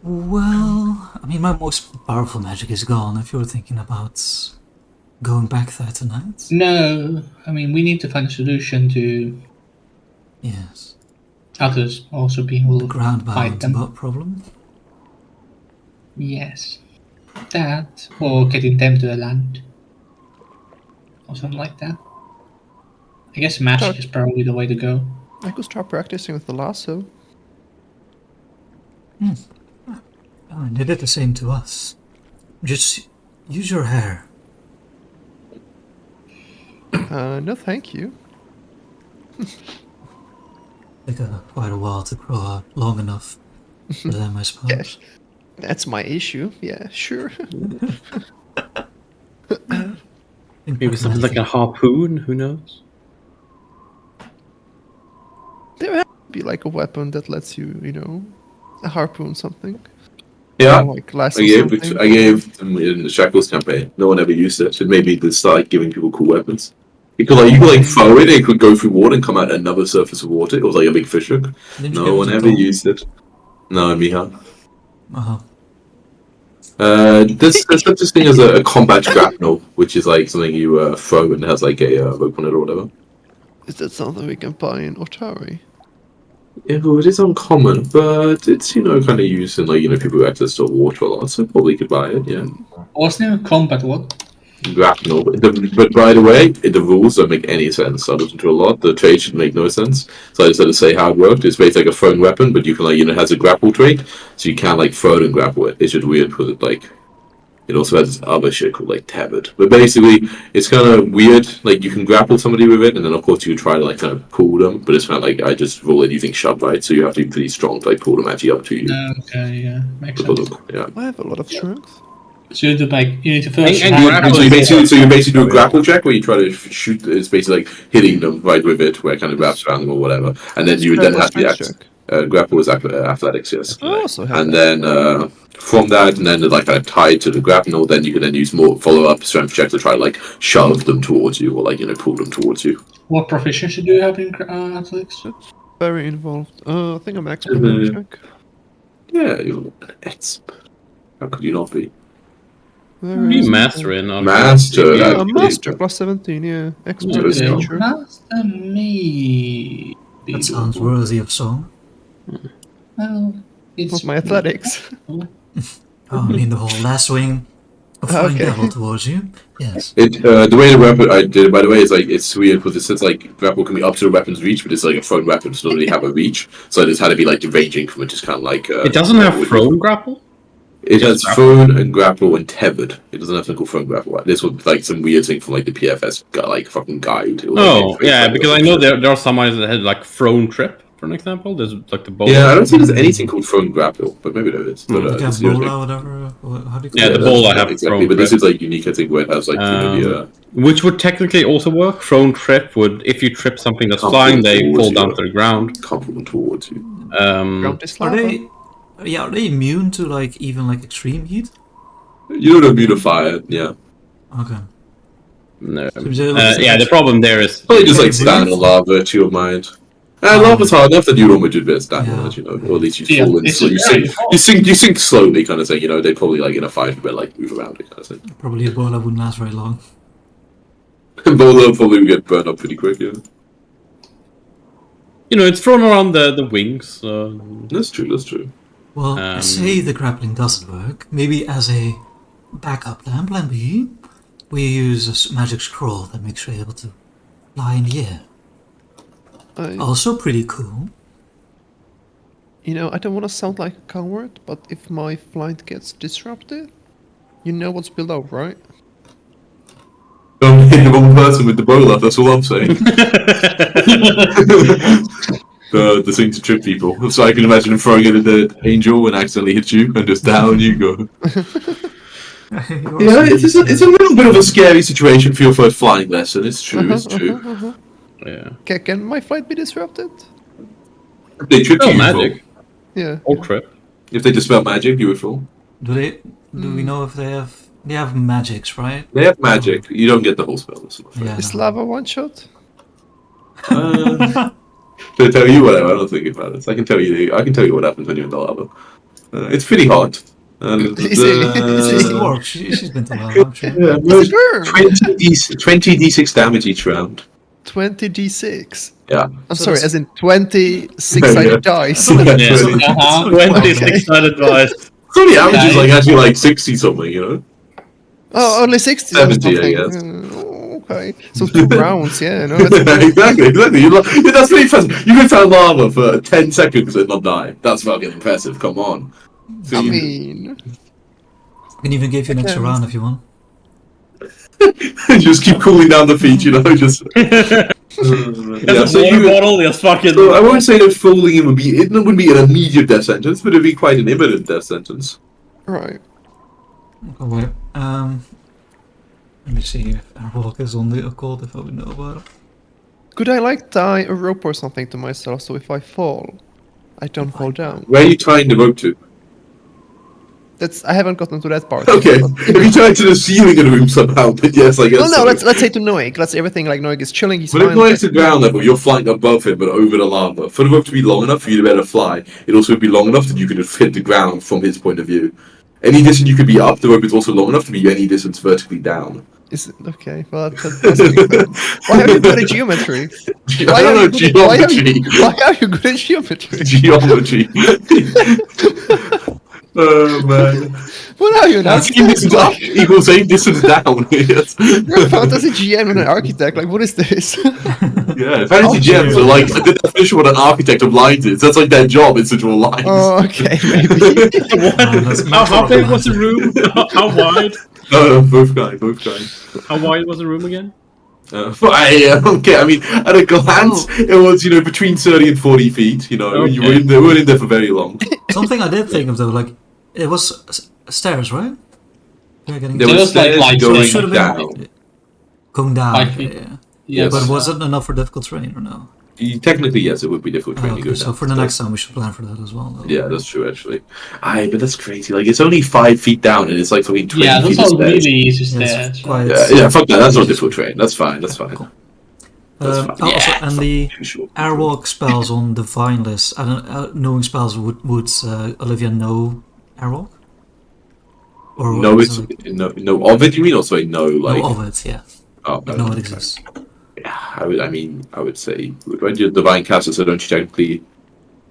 Well, I mean, my most powerful magic is gone if you're thinking about going back there tonight. No, I mean, we need to find a solution to Yes. others also being able The to ground fight bound them. problem. Yes. That, or getting them to the land. Or something like that. I guess magic is probably the way to go. I could start practicing with the lasso. Oh, and they did the same to us. Just use your hair. No, thank you. Take quite a while to grow out, long enough for them, I suppose. Yes. That's my issue. Yeah, sure. Maybe something like a harpoon, who knows? There has to be like a weapon that lets you, a harpoon something. Yeah, Like last I or gave something. I gave them in the Shackles campaign. No one ever used it. It made me start giving people cool weapons. You could throw it, it could go through water and come out another surface of water. It was like a big fish hook. Didn't you No give one it to ever Tom? used it. No, Miha. Uh-huh. There's such a thing as a combat grapnel, which is like something you throw and has like a rope on it or whatever. Is that something we can buy in Otari? Yeah, well, it is uncommon, but it's kind of used in people who access to water a lot, so probably could buy it. Yeah, What's the name of combat? What? grapnel. But by the way, the rules don't make any sense. I listened to a lot. The trade should make no sense. So I decided to say how it worked. It's basically like a thrown weapon, but you can it has a grapple trait, so you can throw it and grapple it. It's just weird because it also has this other shit called tethered. But basically, it's kind of weird. Like you can grapple somebody with it, and then of course you try to kind of pull them. But it's kind of I just roll it using shove, right? So you have to be pretty strong to pull them actually up to you. Okay, yeah, makes sense. Yeah. I have a lot of strength. So you need to first. And have- grapple So you basically do a Oh, yeah. grapple check where you try to shoot. It's basically hitting them right with it, where it kind of wraps around them or whatever, and then you would then have to check. grapple is athletics, yes. I also have And that. then from that, and then kind of tied to the grapnel, then you can then use more follow-up strength checks to try to shove them towards you or pull them towards you. What proficiency do you have in athletics? That's very involved. I think I'm expert on check. Yeah, it's how could you not be? Where You is it? master in Master, Yeah, actually. master plus 17. Yeah, expert Yeah, in it's cool. nature. Master me. That sounds worthy of song. Well, it's What's my athletics? Oh, I mean the whole lassoing a flying Okay. devil towards you. Yes. The way the weapon I did it, by the way, is it's weird because it says grapple can be up to the weapon's reach, but it's a thrown weapon, so it doesn't really have a reach. So it just had to be ranging from it, just kind of It doesn't have thrown grapple? It has Just grapple. thrown and grapple and tethered. It doesn't have something called thrown grapple. This was some weird thing from the PFS fucking guide. It was, Oh, yeah, because I know there are some eyes that had thrown trip, for an example. There's the bow. Yeah, I don't think there's anything called thrown grapple, but maybe there is. But Like this is Ebola, whatever. How do you call Yeah, it? the bowl I that's- have exactly. thrown But this trip. is unique. I think where it has Which would technically also work. Thrown trip would, if you trip something that's Come flying, they towards fall you. down to the ground. come from towards you. Ground is Are lava. they? Yeah, are they immune to even extreme heat? You don't beautify it. Yeah, Okay. No. So Yeah, the problem there is probably just Okay, stand dude. on lava to your mind. Lava's hard enough that you don't want to do a bit of stand on Yeah. it, or at least you Yeah, fall in. it's So you very sink, hard. you sink slowly, kind of thing. They probably in a fight, a bit move around it, kind of thing. Probably Ebola wouldn't last very long. Bolo probably would get burned up pretty quick. Yeah, it's thrown around the wings. that's true. That's true. Well, say the grappling doesn't work. Maybe as a backup plan B, we use a magic scroll that makes you able to fly in the air. Also pretty cool. I don't want to sound like a coward, but if my flight gets disrupted, you know what's below, right? Don't hit the wrong person with the bowler. That's all I'm saying. The thing to trip people. So I can imagine him throwing it at the angel and accidentally hit you, and just down you go. Yeah, it's a little bit of a scary situation for your first flying lesson. It's true. It's true. Yeah. Can my flight be disrupted? If they trip Oh, you, magic. Yeah. Or trip. if they dispel magic, you would fall. Do we know if they have magics, right? They have magic. You don't get the whole spell. That's what I'm Yeah. Is no. lava one shot? To tell you whatever, I don't think about it. I can tell you what happens when you're in the lava. It's pretty hot. And, Is it? She's the dwarf. She's been to lava, I'm sure. yeah, It's a girl! 20 d6 damage each round. 20d6. Yeah. I'm So sorry, that's- as in 20 six-sided dice. Yeah, Yeah. 20. Uh-huh. 26-sided dice. So the average is Yeah. actually 60 something. Oh, only 60 or 70, I something. guess. Okay. So 2 rounds, yeah. No, that's exactly. That's pretty impressive. You can stand lava for 10 seconds and not die. That's fucking impressive. Come on. So I you- mean... I can even give you an extra round if you want. just keep cooling down the feet, just. There's so a water you. bottle, there's fucking... So I won't say that falling in wouldn't be an immediate death sentence, but it'd be quite an imminent death sentence. Right. Oh, wait. Let me see if Airwalk is on the occult, if I would know about it. Could I tie a rope or something to myself so if I fall, I don't fall down? Where are you tying the rope to? I haven't gotten to that part. Okay, if you tie to the ceiling of the room somehow, but yes, I guess. Well, no, so. let's say to Noik. Let's say everything like Noik is chilling. He's But if fine. Noik's at ground level, you're flying above him, but over the lava. For the rope to be long enough for you to be able to fly, it also would be long enough that you could just hit the ground from his point of view. Any distance you could be up, the rope is also long enough to be any distance vertically down. Is it okay? Well, that makes sense. Why are you good at geometry? I don't know geometry. Why are you good at geometry? Geometry. Oh man. What are you now? Same distance up equals same distance down. Yes. You're a fantasy GM and an architect. Like, what is this? Yeah, fantasy gems are like the definition of what an architect of lines is. That's like their job is to draw lines. Oh, okay, maybe. How big was the room? How wide? No, both guys. How wide was the room again? Okay, I mean, at a glance, it was, between 30 and 40 feet, Okay. you weren't in there for very long. Something I did think of though, like it was stairs, right? Yeah, getting There There was was, like, stairs lights. going It should have down. been going down. 5 Okay, feet. yeah. Yes. But was it enough for difficult terrain or no? Technically, yes, it would be difficult training to go Okay, so down. for the next time we should plan for that as well. Though. Yeah, that's true, actually. But that's crazy. Like, it's only 5 feet down, and it's like fucking 20 Yeah, feet those of are stairs. really easy Yeah, stairs. it's quite. Yeah, fuck that. That's not difficult terrain. That's fine. That's fine. Cool. That's fine. Also, and the Too short. airwalk spells on divine list. I don't knowing spells would Olivia know airwalk? Or No, was it's it no of it. You mean, or sorry, no, like no of it? Yeah, oh, but no, it exists. Yeah, I would say when you're divine caster, so don't you technically?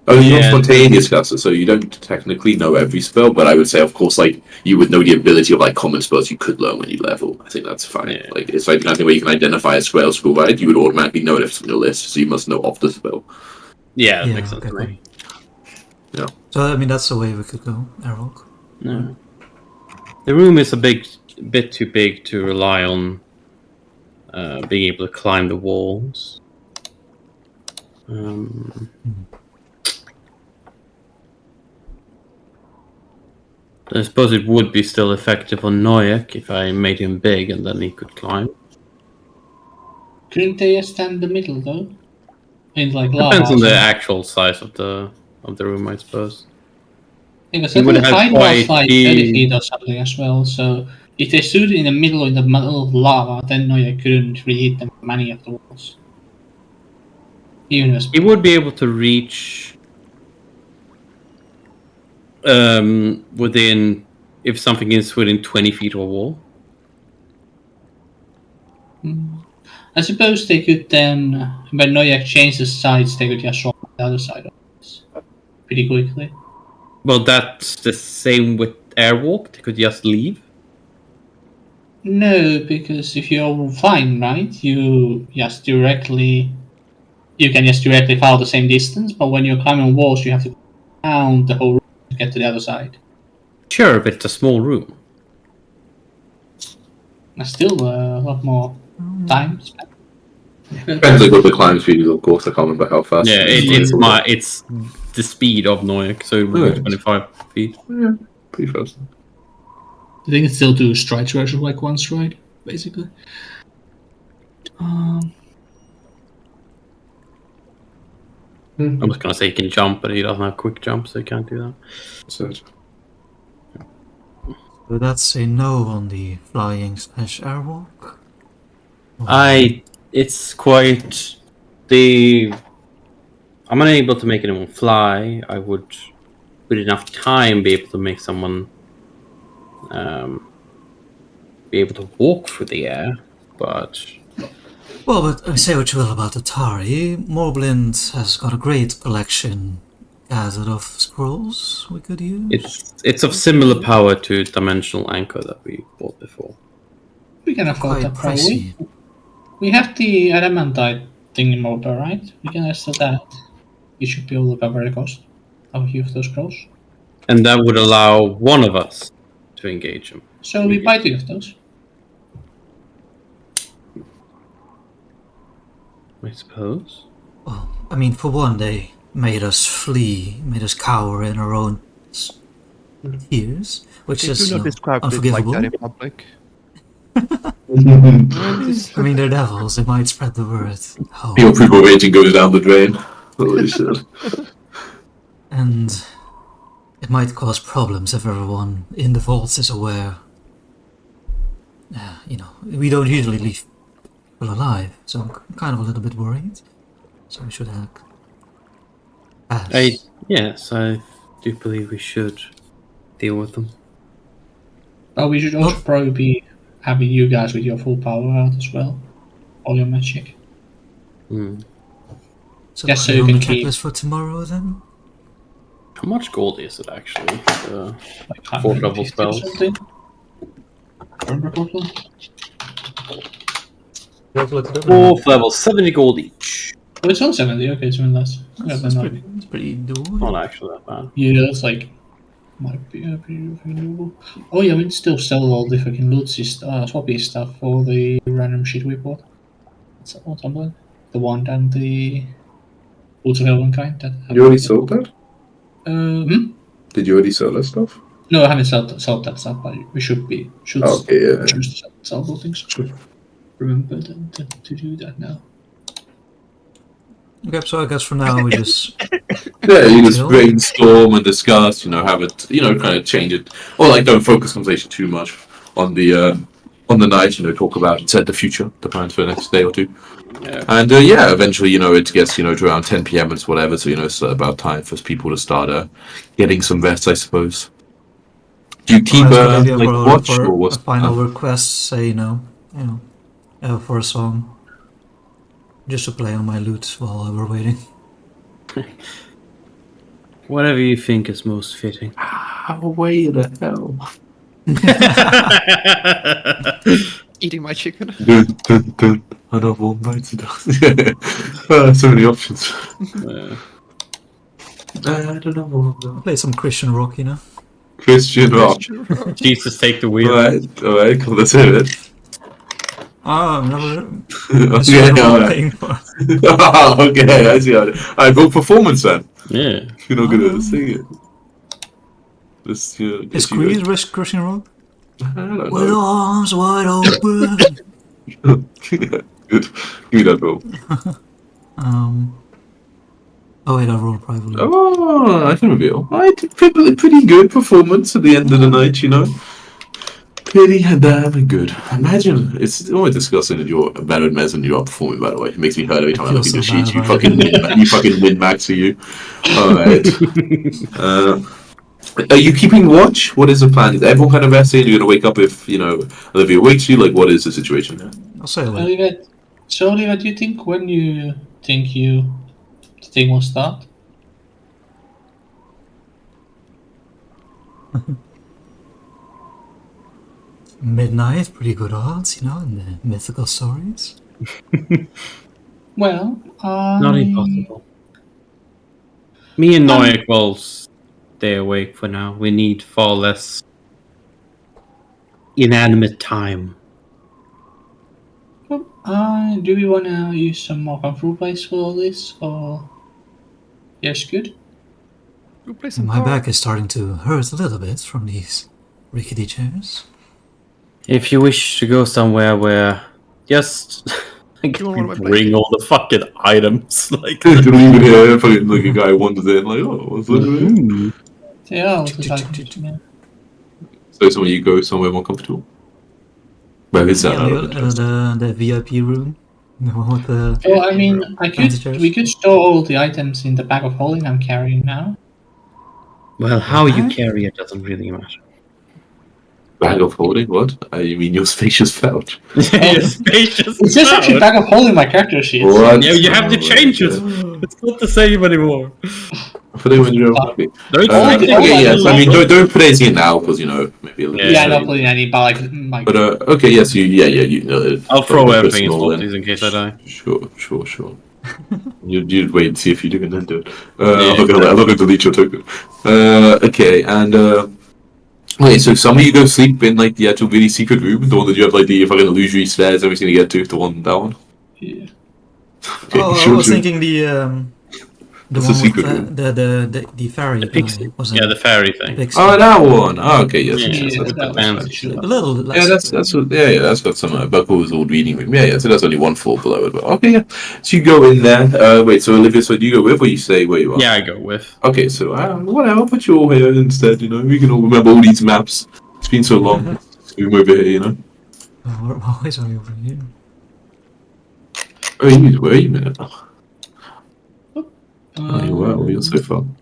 Oh, you're not Yeah. spontaneous caster, so you don't technically know every spell. But I would say, of course, like you would know the ability of like common spells you could learn when you level. I think that's fine. Yeah. Like it's like nothing where you can identify a spell school, right? You would automatically know it if it's on your list, so you must know of the spell. Yeah, that Yeah, makes sense to okay, me. Yeah. So I mean, that's the way we could go airwalk. No. The room is a bit too big to rely on being able to climb the walls. I suppose it would be still effective on Noyak if I made him big and then he could climb. Couldn't they stand in the middle though? In like lava. Depends on the or actual size of the room, I suppose. because He I would think have height was quite like the- 30 feet or something as well. So if they stood in the middle of lava, then no, you couldn't really hit them from any of the walls. Even if He would be able to reach within, if something is within 20 feet of a wall. I suppose they could then, when Noyak changes sides, they could just roll on the other side of this pretty quickly. Well, that's the same with Airwalk. They could just leave. No, because if you're flying, right, you can just directly follow the same distance, but when you're climbing walls, you have to go down the whole room to get to the other side. Sure, but it's a small room. That's still a lot more time spent. Depends like what the climb speed is, of course. I can't remember how fast. Yeah, it's the speed of Noyak, so it would be 25 feet. Yeah, pretty fast. I think it's still 2 strides versus like 1 stride, basically. I was gonna say he can jump, but he doesn't have quick jump, so he can't do that. So, So that's a no on the flying / airwalk. It's quite the. I'm unable to make anyone fly. I would, with enough time, be able to make someone be able to walk through the air, but Well, but say what you will about Atari, Morblind has got a great collection gathered of scrolls we could use. it's of similar power to Dimensional Anchor that we bought before. We can afford Quite that probably. pricey. We have the Adamantite thing in mobile, right? We can ask that. You should be able to cover the cost of a few of those scrolls. And that would allow one of us to engage him. So we buy 2 of those. I suppose. Well, I mean, for one, they made us flee, made us cower in our own tears, which They is do not describe it like unforgivable. that in public. I mean, they're devils, they might spread the word. Oh. people rating goes down the drain. Holy shit. And it might cause problems if everyone in the vaults is aware. We don't usually leave people alive, so I'm kind of a little bit worried. So we should act. Yes, I do believe we should deal with them. But we should also probably be having you guys with your full power out as well. All your magic. So Just so are you on can the keep- checklist for tomorrow then? How much gold is it actually? Like 4th level 150 or spells. something. Remember, Portland? 4th level, 70 gold each. Oh, it's on 70. Okay, it's even less. Yeah, That's then pretty, pretty doable. Not actually that bad. yeah, that's like might be pretty doable. Oh yeah, we can still sell all the fucking lootsy swappy stuff for the random shit we bought. What's on that? The wand and the Ultra Helven kind. That You already sold that? Did you already sell that stuff? No, I haven't sold that stuff, but we should Okay, yeah. choose to sell those things. Sure. Remember to do that now. Okay, so I guess for now we just Yeah, you just Chill. brainstorm and discuss, have it, kind of change it. Or, don't focus conversation too much on the night, talk about and set the future, the plans for the next day or two. Yeah. And, eventually, it gets, to around 10 p.m. and whatever, so, it's about time for people to start getting some rest, I suppose. Do you keep, watch for or what's a final request, say for a song, just to play on my lute while we're waiting. Whatever you think is most fitting. How way the hell? Eating my chicken. Another one night. So many options. I don't know. Play some Christian rock, Christian rock. Jesus, take the wheel. Alright, cool, let's hear it. I've never Okay, alright. playing for. Okay, I see. Alright, go performance then. Yeah. If you're not gonna sing it. Let's, Is Creed Christian rock? I don't With know. arms wide open. Good. Give me that roll. Oh wait, I rolled privately. Oh, I can reveal. Pretty good performance at the end of the night, Pretty damn good. Imagine, it's always disgusting that you're better at Mez than you are performing, by the way. It makes me hurt every time I look at your sheet. You fucking win max for you. Alright. Are you keeping watch? What is the plan? Is everyone kind of resting? You're gonna wake up if, Olivia wakes you? Like, what is the situation there? I'll say like, Olivia, do you think when you think the thing will start? midnight, pretty good odds, in the mythical stories. Well, Not impossible. Me and Noyak will stay awake for now. We need far less inanimate time. Do we want to use some more comfortable place for all this, or yes, good? Go play some My cards. back is starting to hurt a little bit from these rickety chairs. If you wish to go somewhere where just want one of my bring all the fucking items, like You don't even hear fucking like a guy wanders in, like, oh, what's that? Yeah, what was I So somewhere you go somewhere more comfortable. Where is that? Out of interest? The VIP room. The one with the... Oh, I mean, Chairs. we could store all the items in the bag of holding I'm carrying now. well, how you What? carry it doesn't really matter. Bag of holding? What? You mean your spacious pouch? It's spacious. It's just actually bag of holding my character sheet. What? Yeah, you have to Oh, change it. okay. It's not the same anymore. I thought they were your happy. Don't Okay, yes. I mean, don't put anything in now because maybe. Yeah, not putting any, but like But okay, yes, you. I'll throw like everything in personal swapsies in case I die. Sure. You'd wait and see if you do and then do it. Yeah, I'm not gonna delete your token. Okay, and wait, so some of you go sleep in like the actual really secret room, the one that you have like the fucking illusory stairs, everything to get to, the one that one. yeah. Okay, Oh, I sure. was thinking the The That's a one secret with room. the fairy The pixie. guy, was Yeah, it? the fairy thing. Pixie. Oh, that one. Oh, okay, yes, Yeah, yes, yes. Yeah, That's that got was fancy quite shit. A sure. little less. yeah, that's what, that's got some Buckle's old reading room. Yeah, so that's only one floor below it. But okay, yeah. So you go in there. Wait, so Olivia, so do you go with or you stay where you are? Yeah, I go with. Okay, so whatever, I'll put you all here instead. We can all remember all these maps. It's been so long. We're over here. Why is I over here? Where are you, minute? Oh, wow, you're so fun.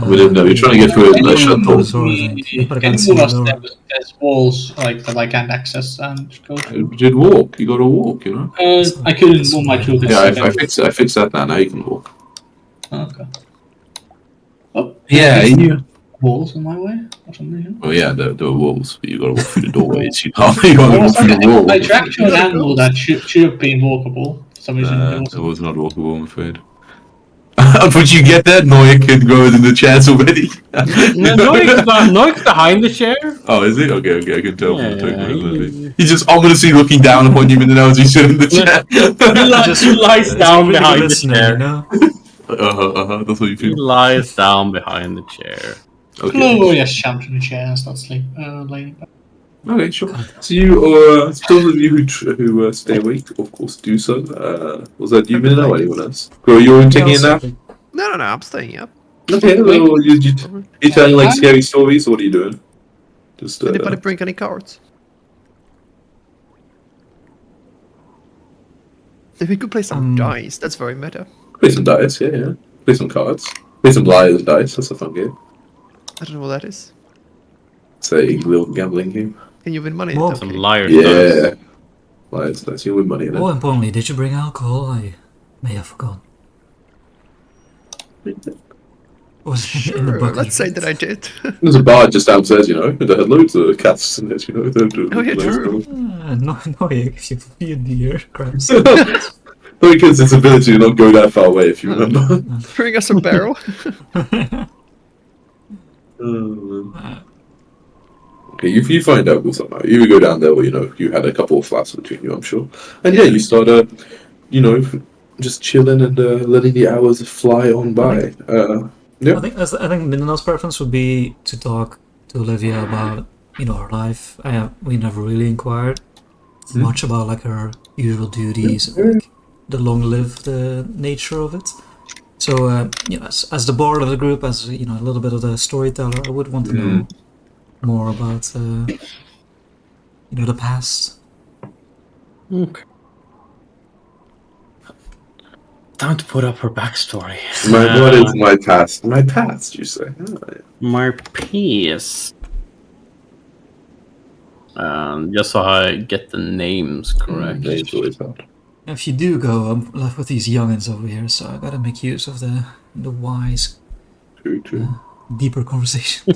We didn't know. You're trying to get through a shuttle. Sort of thing. But I can't Can see move us. lower. There's walls like that I can't access and go through. You did walk. You got to walk. I couldn't move my troop. Yeah, I fixed that now. Now you can walk. Okay. Oh, Yeah, you. walls in my way or some reason. Well, yeah, there were walls, but you got to walk through the doorways. You can't walk through the wall. I tracked to an angle that should have been walkable. For some reason, it It wasn't. was not walkable, I'm afraid. But you get that? Noia kid goes in the chairs already. Noik's behind the chair. Oh, is he? Okay, I can tell from the Yeah, token. He's just ominously looking down upon you, and now as you sit in the chair. He lies down Really behind the listening, chair. you know? That's what you He feel. lies down behind the chair. Okay. No, just jumped in the chair and start laying back. Okay, sure. So you, those of you who stay awake, of course, do so. Was that you, Minna, or anyone else? Bro, you were taking a nap? No, I'm staying up. Okay, well, you telling like scary stories, or what are you doing? Just Anybody bring any cards? If we could play some dice, that's very meta. play some dice, yeah. Play some cards. Play some liar's dice, that's a fun game. I don't know what that is. It's a little gambling game. Can you win money? Whoa. Okay. Some liars. Yeah. Liar's dice, you win money in it. More importantly, did you bring alcohol? I may have forgotten. Was it in the Sure, bucket? let's say that I did. There's a bar just downstairs, that had loads of cats in it, Oh, yeah, true. No, if you feed the air crabs. No, because its ability to not go that far away, if you remember. Bring us a barrel. Okay, you find out somehow. You go down there, or you had a couple of flats between you, I'm sure. And yeah, you start, just chilling and letting the hours fly on by. Yeah. I think Minna's preference would be to talk to Olivia about her life. We never really inquired much about like her usual duties, and, like, the long-lived nature of it. So as the board of the group, as a little bit of the storyteller, I would want to know more about the past. Okay. Time to put up her backstory. What is my past? My past, you say? My piece. Just so I get the names correct. Name's always hard. If you do go, I'm left with these youngins over here, so I gotta make use of the wise, True. deeper conversation.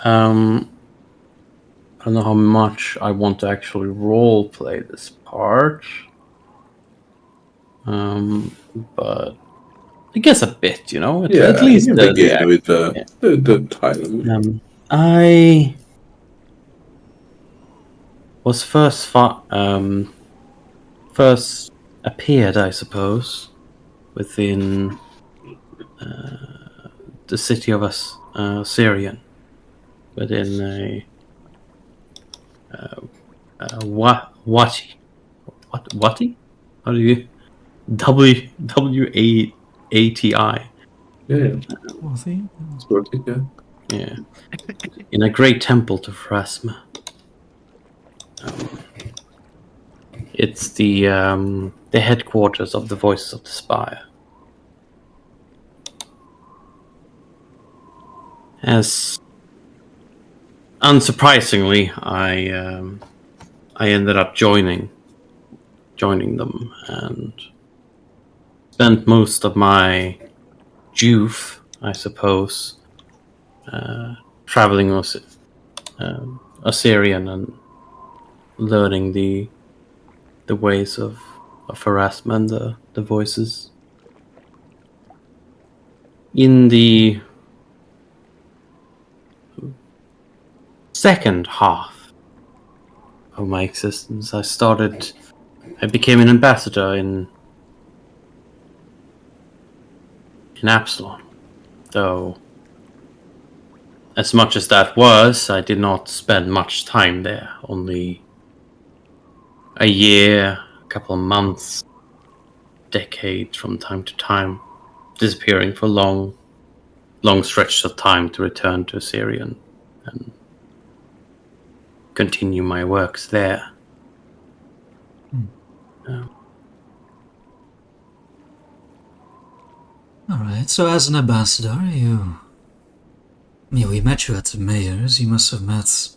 I don't know how much I want to actually role play this part. But I guess a bit, At least begin with the title. I was first appeared, I suppose, within the city of Syrian, within a Wati? How do you WATI? Yeah. Was he? It's working, yeah. Yeah, in a great temple to Pharasma. It's the headquarters of the Voices of the Spire. As unsurprisingly, I ended up joining them and spent most of my youth, I suppose, traveling Assyrian and learning the ways of harassment, the voices. In the second half of my existence, I became an ambassador in in Absalom. Though, as much as that was, I did not spend much time there. Only a year, a couple of months, decades from time to time, disappearing for long stretches of time to return to Assyria and continue my works there. Alright, so as an ambassador, we met you at the mayor's. You must have met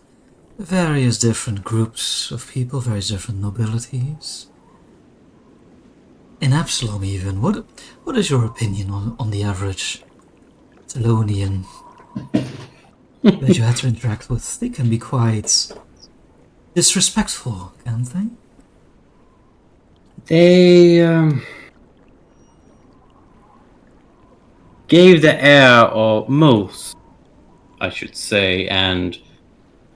various different groups of people, various different nobilities. In Absalom even, what is your opinion on the average Thelonian that you had to interact with? They can be quite disrespectful, can't they? They gave the air of most, I should say, and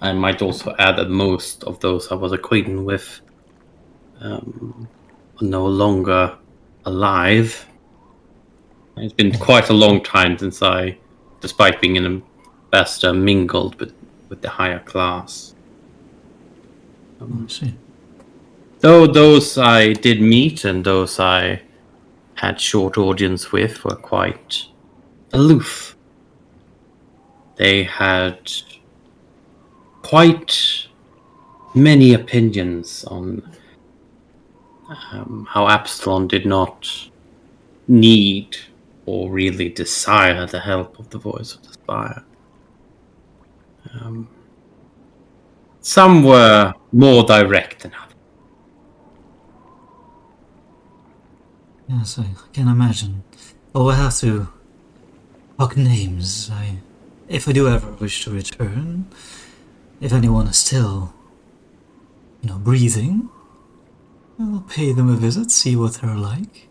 I might also add that most of those I was acquainted with are no longer alive. It's been quite a long time since I, despite being an ambassador, mingled with the higher class. I see. Though those I did meet and those I had short audience with were quite aloof. They had quite many opinions on how Absalom did not need or really desire the help of the Voice of the Spire. Some were more direct than others. Yes, I can imagine. Oh, I have to talk names. If I do ever wish to return, if anyone is still, breathing, I'll pay them a visit, see what they're like.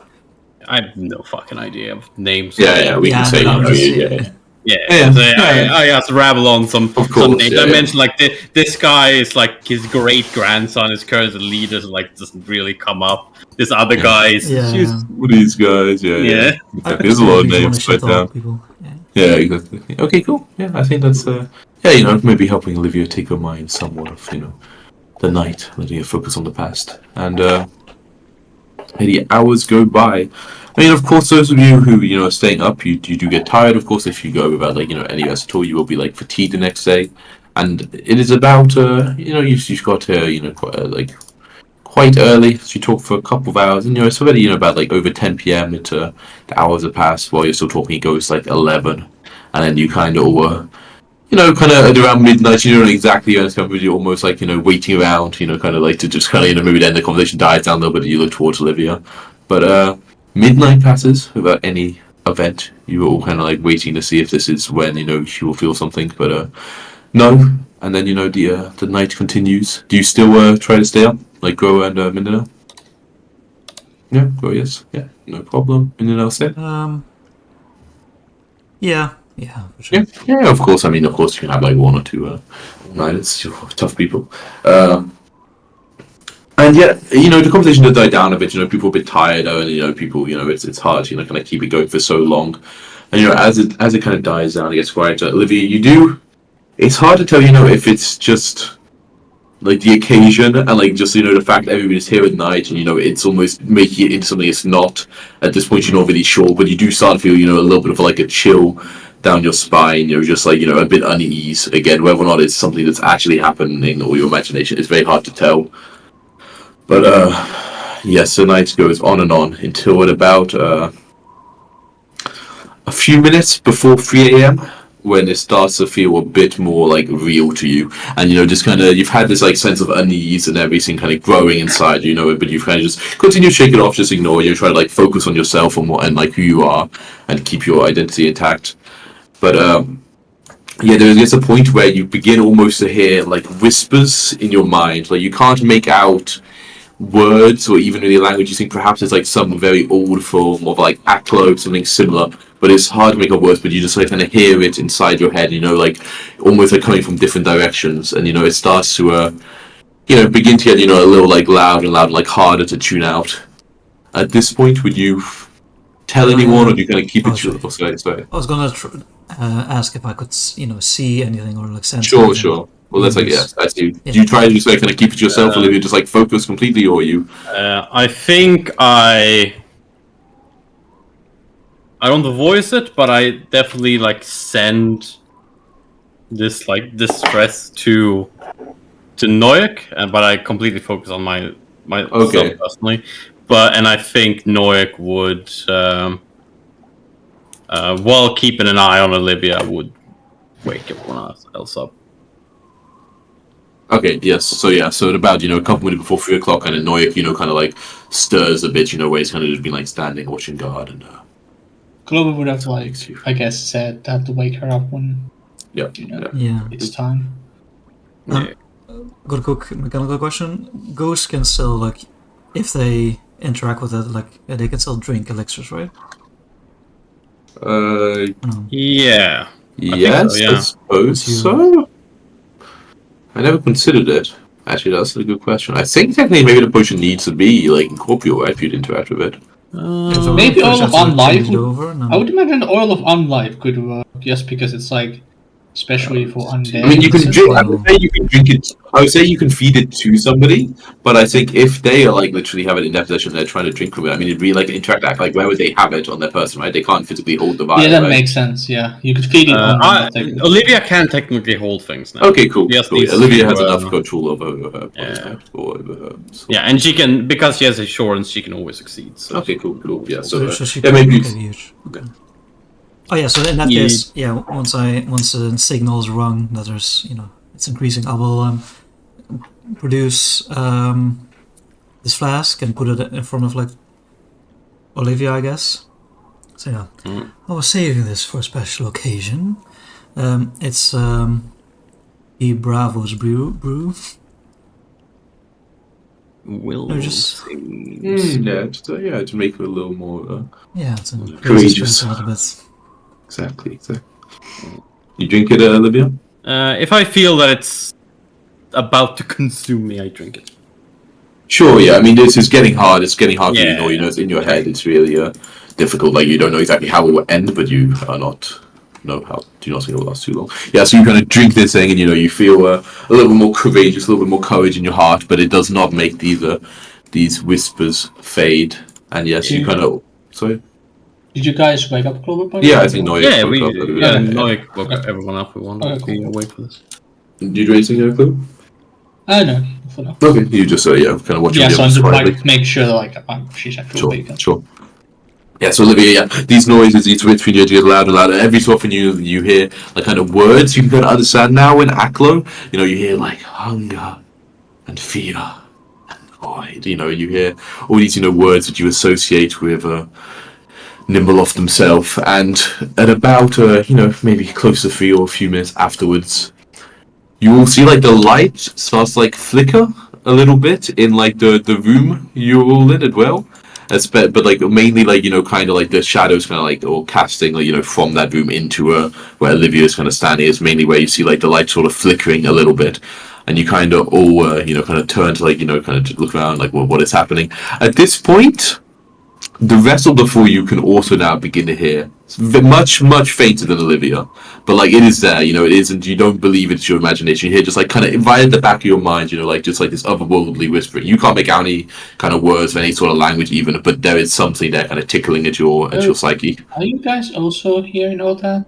I have no fucking idea of names. Yeah, we can say, I just rabble on some names. I mentioned like this guy is like his great grandson is currently the leader, like doesn't really come up. This other guy is these guys, there's a lot of names, but yeah, exactly. Okay, cool. Yeah, I think that's maybe helping Olivia take her mind somewhat of the night, letting her focus on the past, and the hours go by. I mean, of course, those of you who are staying up, you do get tired. Of course, if you go without any rest at all, you will be fatigued the next day. And it is about you've got here quite early. So you talk for a couple of hours, and it's already about over 10 p.m. into the hours have passed. While you're still talking, it goes 11, and then you kind of at around midnight, you don't know exactly when it's coming, but you're almost waiting around, to just maybe then the conversation dies down a little bit and you look towards Olivia. But midnight passes without any event. You were all kind of waiting to see if this is when, she will feel something, but no. And then, the night continues. Do you still try to stay up, like Groa and Mindanao? Yeah, Groa, yes. Yeah, no problem. Mindanao said? Yeah, for sure. Yeah, of course. I mean, of course, you can have one or two nights. You're tough people. And the conversation does die down a bit. People are a bit tired, and people, it's hard, kind of keep it going for so long. And as it kind of dies down, it gets quieter. Olivia, it's hard to tell, if it's just the occasion and just the fact that everybody's here at night, and it's almost making it into something it's not. At this point, you're not really sure, but you do start to feel a little bit of a chill down your spine, just a bit unease. Again, whether or not it's something that's actually happening or your imagination is very hard to tell. But yes, the night goes on and on until at about a few minutes before 3 a.m. when it starts to feel a bit more real to you, and just kind of you've had this sense of unease and everything kind of growing inside but you've kind of just continue to shake it off, just ignore it. You try to focus on yourself and who you are and keep your identity intact. But there gets a point where you begin almost to hear whispers in your mind. You can't make out words or even really language. You think perhaps it's some very old form of Aklo, something similar, but it's hard to make up words, but you just kind of hear it inside your head, almost coming from different directions, and it starts to begin to get a little loud and loud, harder to tune out. At this point, would you tell anyone, or do you kind of keep it to sorry. yourself? Sorry. I was gonna ask if I could, see anything or like sense. Sure, anything. sure. Well, that's like, Yes. yes, I see. Yeah. Do you try to just like kind of keep it to yourself, or you just like focus completely, or you? I think I don't voice it, but I definitely like send this like distress to Noyak, but I completely focus on myself Okay. personally. And I think Noyak would, while keeping an eye on Olivia, would wake everyone else up. Okay, yes. So yeah, so at about a couple minutes before 3 o'clock, kind of Noyak, kind of like stirs a bit, where he's kind of just been like standing watching guard, and Clover would have I guess said that to wake her up when yeah. it's time. Yeah. Got a quick mechanical question. Ghosts can still like, if they interact with it, like they can still drink elixirs, right? Yeah. Yes, so, yeah. I suppose so. I never considered it. Actually, that's a good question. I think technically maybe the potion needs to be like incorporeal, right, if you'd interact with it. Maybe Oil of Unlife would... I would imagine Oil of Unlife could work, just because it's like, especially for undead. I mean, you can drink. I would say you can drink it. I would say you can feed it to somebody, but I think if they are like literally have it in their possession, they're trying to drink from it. I mean, it'd be like an interact act. Like, where would they have it on their person, right? They can't physically hold the vial. Yeah, that right? makes sense. Yeah, you could feed it on them. Olivia can technically hold things now. Okay, cool. Yes, cool. Olivia has enough control over her points, right? Or over her. So. Yeah, and she can, because she has assurance, she can always succeed. So. Okay, cool. Yeah, so she yeah, can, maybe. Okay, huge. Okay. Oh yeah, so in that case, once the signal is rung that there's it's increasing, I will produce this flask and put it in front of like Olivia, I guess. So yeah, I was saving this for a special occasion. It's the Bravo's brew. To make it a little more. To courageous. a little bit. Exactly. You drink it, Olivia? If I feel that it's about to consume me, I drink it. Sure, yeah. I mean, this is getting hard. It's getting hard for Yeah. it's in your head. It's really difficult. Like, you don't know exactly how it will end, but you are not know how. Do not think it will last too long. Yeah, so you kind of drink this thing, and you feel a little bit more courageous, a little bit more courage in your heart, but it does not make these whispers fade. And yes, you kind of. Sorry. Did you guys wake up Clover? Yeah, I think Noyak we woke up. Noyak woke everyone up. We want to be awake for this. Did you do anything there, Clue? No, for now. Okay, you just kind of watch. Yeah, so I'm just like make sure that she's actually awake. Sure. Yeah, so Olivia, these noises, these whispering, get louder and louder. Every so often you hear like kind of words you can kind of understand now in Aklo. You hear like hunger and fear and void. You hear all these words that you associate with Nimbleoff themselves. And at about maybe close to 3 or a few minutes afterwards, you will see like the light starts to like flicker a little bit in like the room you're all in as well. But like mainly like kind of like the shadows kind of like or casting like from that room into where Olivia is kind of standing is mainly where you see like the light sort of flickering a little bit, and you kind of all kind of turn to like kind of look around like what is happening at this point. The rest of the 4 you can also now begin to hear. It's much fainter than Olivia, but like it is there. It isn't. You don't believe it's your imagination. You hear just like kind of right at the back of your mind. Like just like this otherworldly whispering. You can't make out any kind of words of any sort of language even, but there is something there kind of tickling at your psyche. Are you guys also hearing all that?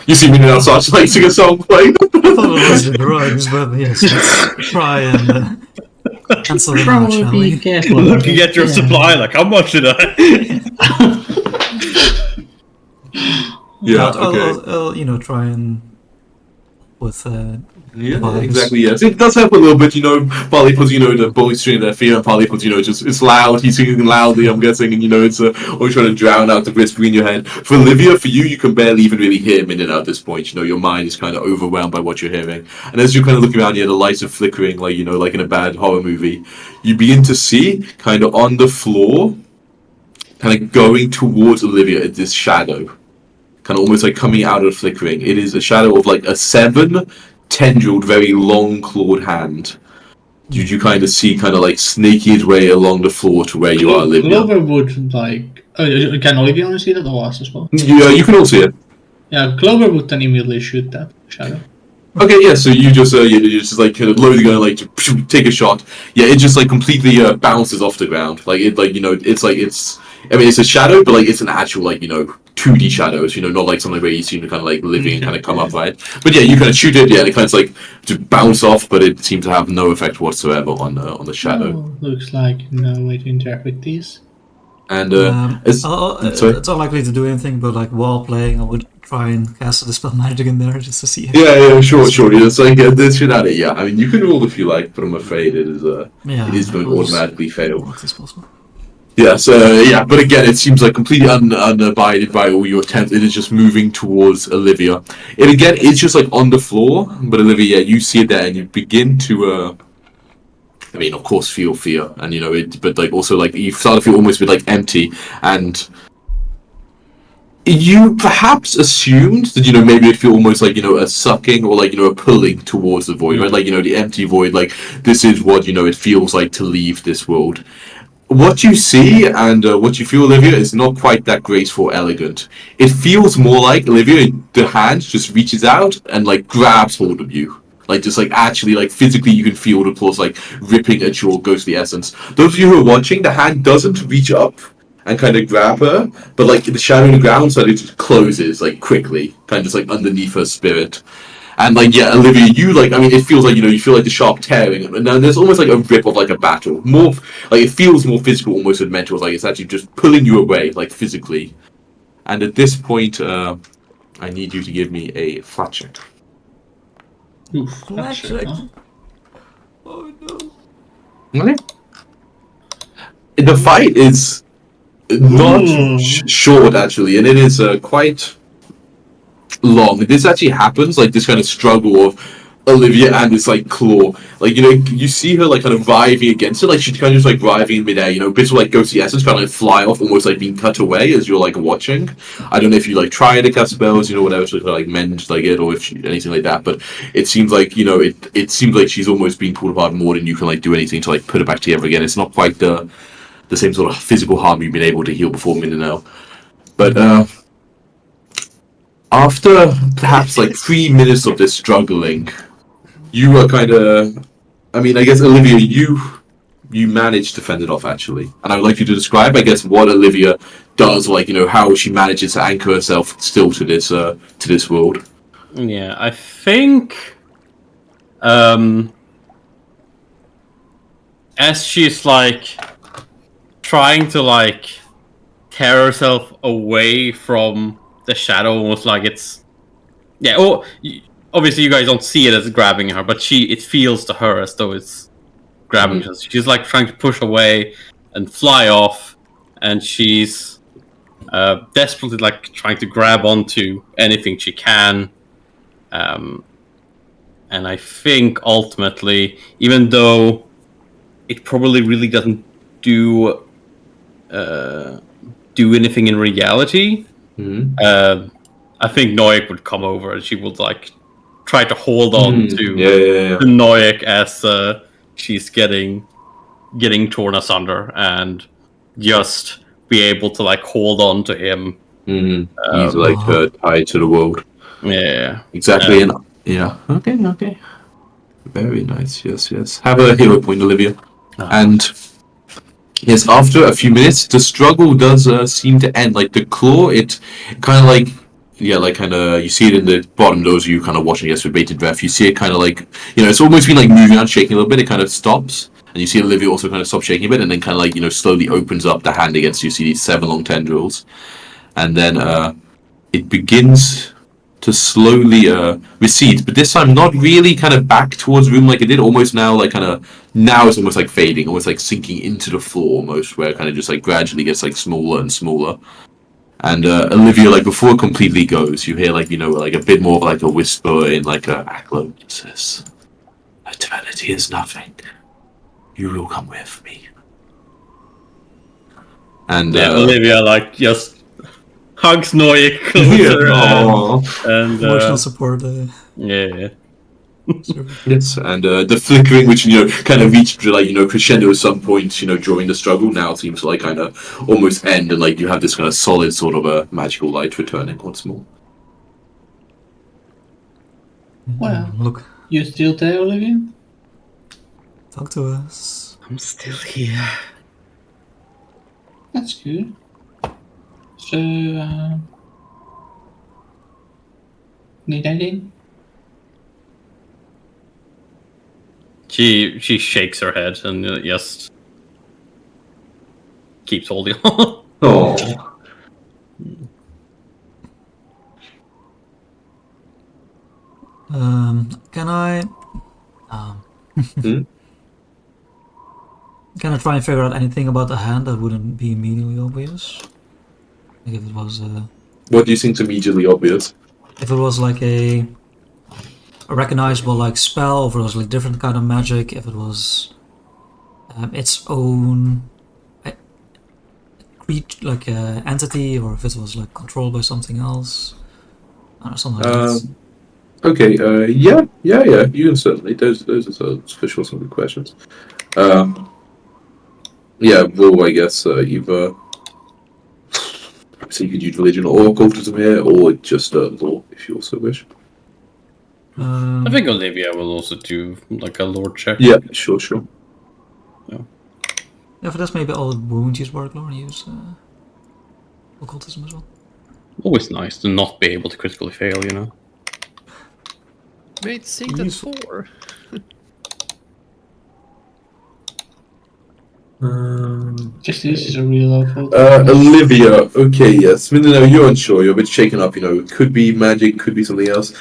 You see me now start like sing a song playing. I thought it was the drugs, but yes, let's try and cancel them out, shall we? Be careful. Looking at your supply, like how much did I? Yeah, I'll try and with exactly. Yes, it does help a little bit. Partly because the bolstering their fear, and partly because just it's loud. He's singing loudly, I'm guessing, and it's always trying to drown out the whispering in your head. For Olivia, for you can barely even really hear him in and out at this point. Your mind is kind of overwhelmed by what you're hearing, and as you kind of look around, the lights are flickering, like like in a bad horror movie. You begin to see kind of on the floor, kind of going towards Olivia, this shadow, kind of almost like coming out of the flickering. It is a shadow of like a 7 tendrilled, very long clawed hand you kind of see kind of like snaky his way along the floor to where you are, Olivia. Clover would like. Can Olivia only see that or us as well? Yeah, you can all see it. Yeah, Clover would then immediately shoot that shadow. Okay, yeah. So you just you just like kind of load the gun, like take a shot. Yeah, it just like completely bounces off the ground. Like it, like it's like it's. I mean, it's a shadow, but like it's an actual like 2D shadows. Not like something where you seem to kind of like living and kind of come up, right? But yeah, you kind of shoot it. Yeah, and it kind of like to bounce off, but it seems to have no effect whatsoever on the shadow. Oh, looks like no way to interact with these. And sorry? it's unlikely to do anything, but like while playing, I would try and cast a Dispel Magic in there just to see. Yeah, sure. Yeah, it's like this shit out of it. Yeah, I mean, you can roll if you like, but I'm afraid it is it is going to automatically fail. What is possible? Yeah, so yeah, but again, it seems like completely unabided by all your attempts. It is just moving towards Olivia. It again is just like on the floor, but Olivia, yeah, you see it there, and you begin to I mean, of course, feel fear, and but like also like you start to feel almost a bit like empty, and you perhaps assumed that maybe it'd feel almost like a sucking or like a pulling towards the void, right? Like the empty void, like this is what it feels like to leave this world. What you see and what you feel, Olivia, is not quite that graceful or elegant. It feels more like, Olivia, the hand just reaches out and like grabs hold of you. Like just like actually like physically you can feel the claws like ripping at your ghostly essence. Those of you who are watching, the hand doesn't reach up and kind of grab her, but like the shadow in the ground, so it just closes like quickly, kind of just like underneath her spirit. And like Olivia, you like it feels like you feel like the sharp tearing, and then there's almost like a rip of like a battle. More like it feels more physical, almost than mental. Like it's actually just pulling you away, like physically. And at this point, I need you to give me a flat check. Oof, Flat check, check. huh? Oh no. Okay. The fight is not short actually, and it is quite long. This actually happens, like this kind of struggle of Olivia and this like claw. Like you see her like kind of writhing against it, like she's kind of just like writhing in midair. Bits of like ghostly essence kind of like fly off, almost like being cut away as you're like watching. I don't know if you like try to cast spells, whatever, to like mend like it or if anything like that. But it seems like it seems like she's almost being pulled apart more than you can like do anything to like put it back together again. It's not quite the same sort of physical harm you've been able to heal before Mindanao. But after perhaps like 3 minutes of this struggling, you are kind of, I mean, I guess Olivia, you managed to fend it off actually, and I would like you to describe, I guess, what Olivia does, like how she manages to anchor herself still to this world. Yeah, I think, as she's like trying to like tear herself away from the shadow, almost like it's obviously you guys don't see it as grabbing her, but it feels to her as though it's grabbing her. She's like trying to push away and fly off, and she's desperately like trying to grab onto anything she can, and I think ultimately, even though it probably really doesn't do anything in reality, I think Noyak would come over and she would like try to hold on to Noyak as she's getting torn asunder, and just be able to like hold on to him. He's like tied to the world. Yeah, exactly. And okay. Very nice. Yes. Have a hero point, Olivia. And yes, after a few minutes, the struggle does seem to end. Like the claw, it kind of like you see it in the bottom. Those of you kind of watching this with bated breath, you see it kind of like it's almost been like moving on, shaking a little bit. It kind of stops, and you see Olivia also kind of stop shaking a bit, and then kind of like slowly opens up the hand against you. See these 7 long tendrils, and then it begins to slowly recede, but this time not really kind of back towards the room like it did. Almost now, like kind of now it's almost like fading, almost like sinking into the floor, almost where it kind of just like gradually gets like smaller and smaller. And Olivia, like before it completely goes, you hear like like a bit more of like a whisper in like a Aklo says, "Eternity is nothing. You will come with me." And Olivia like just hugs Noyak closer, and emotional support. yeah. Yes, and the flickering, which kind of reached crescendo at some point, during the struggle, now seems to kind of almost end, and you have this kind of solid sort of a magical light returning once more. Well, Look, you still there, Olivia? talk to us. I'm still here. That's good. So, need anything? She shakes her head and just keeps holding on. Oh, Can I? Hmm? Can I try and figure out anything about the hand that wouldn't be immediately obvious? Like if it was What do you think's immediately obvious? if it was like a recognizable like spell, or if it was like different kind of magic, if it was its own like entity, or if it was like controlled by something else, or something like that. Okay, yeah. You can certainly. Those are for sure some good questions. Yeah, well, I guess either. So you could use religion or occultism here, or just law if you also wish. I think Olivia will also do like a lore check. Yeah, sure. Yeah, for this maybe I'll wound use work lore and use occultism as well. Always nice to not be able to critically fail, you know. Mate, sing that Useful. 4. Just this is a real awful. Olivia. Okay, yes. No, you're unsure. You're a bit shaken up. It could be magic, could be something else.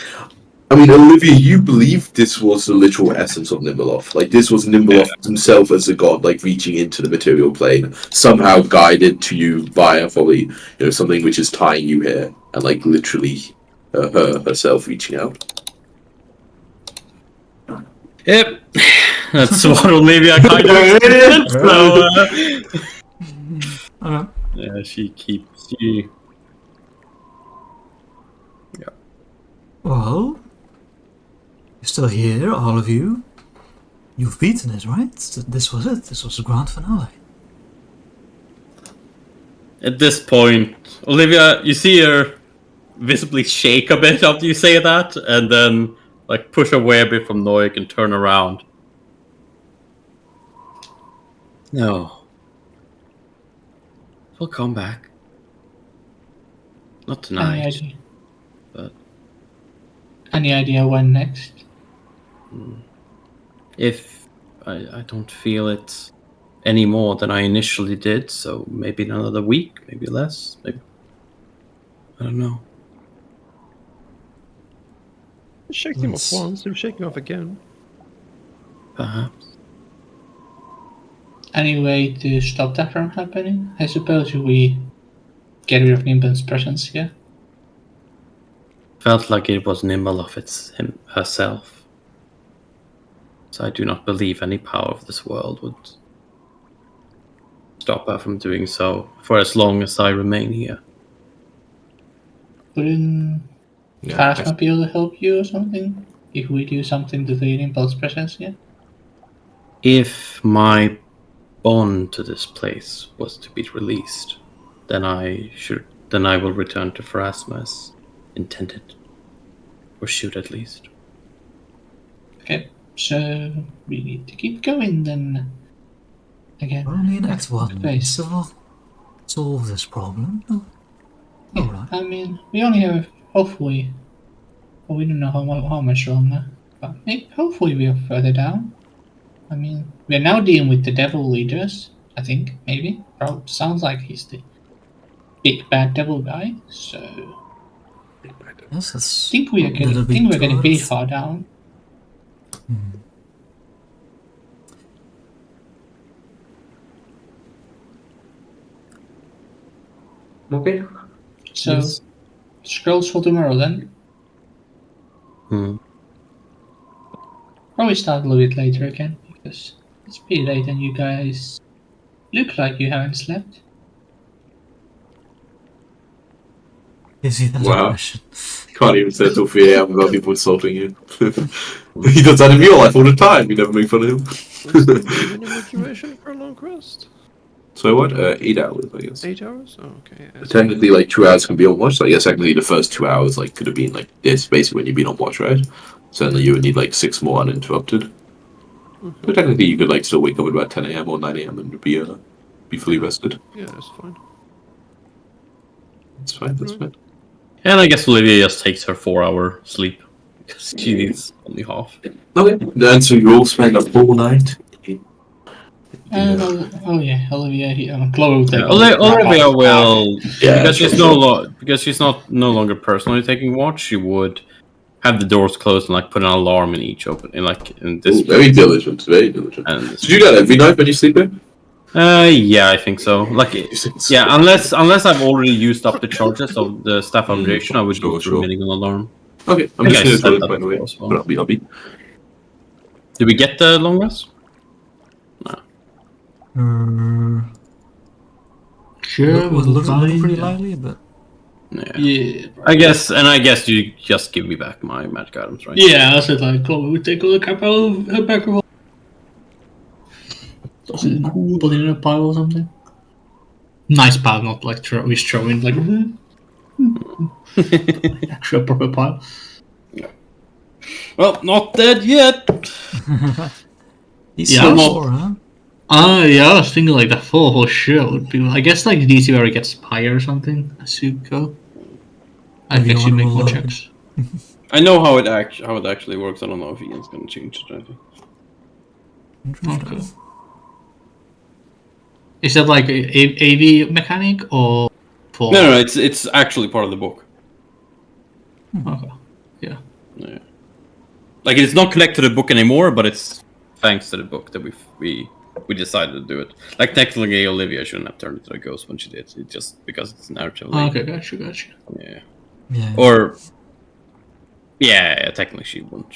I mean, Olivia, you believe this was the literal essence of Nimbeloth. Like, this was Nimbeloth himself as a god, like, reaching into the material plane, somehow guided to you via probably, something which is tying you here, and, like, literally her herself reaching out. Yep, that's what Olivia kind of did. So, Okay. yeah, she. Well, you're still here, all of you. You've beaten it, right? This was it. This was the grand finale. At this point, Olivia, you see her visibly shake a bit after you say that, and then like push away a bit from Noik and turn around. No. We'll come back. Not Any tonight, idea? but Any idea when next? if I don't feel it any more than I initially did, so maybe another week, maybe less, maybe I don't know. Shake him off Yes. once, you shake him off again. Perhaps. Any way to stop that from happening? I suppose if we get rid of Nimble's presence here. Felt like it was Nimbeloth herself. So I do not believe any power of this world would stop her from doing so for as long as I remain here. Wouldn't Phasma be able to help you or something? If we do something to the Nimble's presence here? If my bond to this place was to be released, then I will return to Pharasma as intended. Or should at least. Okay, so we need to keep going then. Again. We're only in Act 1, Place. so solve this problem. No. Yeah, Alright. I mean, we only have hopefully, well, we don't know how much longer, but maybe, hopefully we are further down. I mean, we are now dealing with the devil leaders, I think, maybe. Probably sounds like he's the big bad devil guy, so Yes, that's. I think we're little bit getting pretty towards- far down. Okay. So, Yes. scrolls for tomorrow then. Probably start a little bit later again, because it's pretty late and you guys look like you haven't slept. gives you that Wow. impression. Can't even stay till 3 a.m. without people insulting you. He does that in real life all the time. You never make fun of him. What's the minimum duration for a long rest? So what? 8 hours, I guess. 8 hours? Oh, okay. Yeah, Technically, like 2 hours can be on watch. So I guess technically the first 2 hours like could have been like this, basically when you've been on watch, right? So then you would need like 6 more uninterrupted. So technically, you could like still wake up at about 10 a.m. or 9 a.m. and be fully rested. Yeah, that's fine. That's fine. That's fine. And I guess Olivia just takes her 4-hour sleep because she needs only half. Okay. Then so you all spend a full night. And Olivia here. Chloe will take Olivia will, Yeah, because sure, she's sure. because she's no longer personally taking watch. She would have the doors closed and like put an alarm in each open in this. Ooh, very diligent. Very diligent. And Did you do that every night when you sleep in? yeah, I think so. Like, yeah, unless I've already used up the charges of the staff foundation, I would go through getting an alarm. Okay, I'm I just think I going to said throw it that by the way. before as well. But I'll be. Did we get the long rest? Sure, It we'll looks try. pretty lively, but Yeah. Yeah. I guess you just give me back my magic items, right? Yeah, I said like Chloe would take all the crap out of her back of toss it in a hole, put it in a pile or something. Nice pile, not like we throw in like actual proper pile. Well, not dead yet. he's Yeah, so I'm not- sore, huh? Yeah, I was thinking like the 4 for sure would be. I guess like DC where it gets higher or something. Asuko. I Maybe think she one make will more look. checks. I know how it actually works. I don't know if Ian's gonna change it. I think. Interesting. Okay. Is that like a AV mechanic or for? No, it's actually part of the book. Okay. Yeah. Yeah. Like it's not connected to the book anymore, but it's thanks to the book that we decided to do it. Like technically, Olivia shouldn't have turned into a ghost when she did. It's just because it's narratively. Okay, gotcha. Yeah. Yeah. Or. Yeah, technically she wouldn't.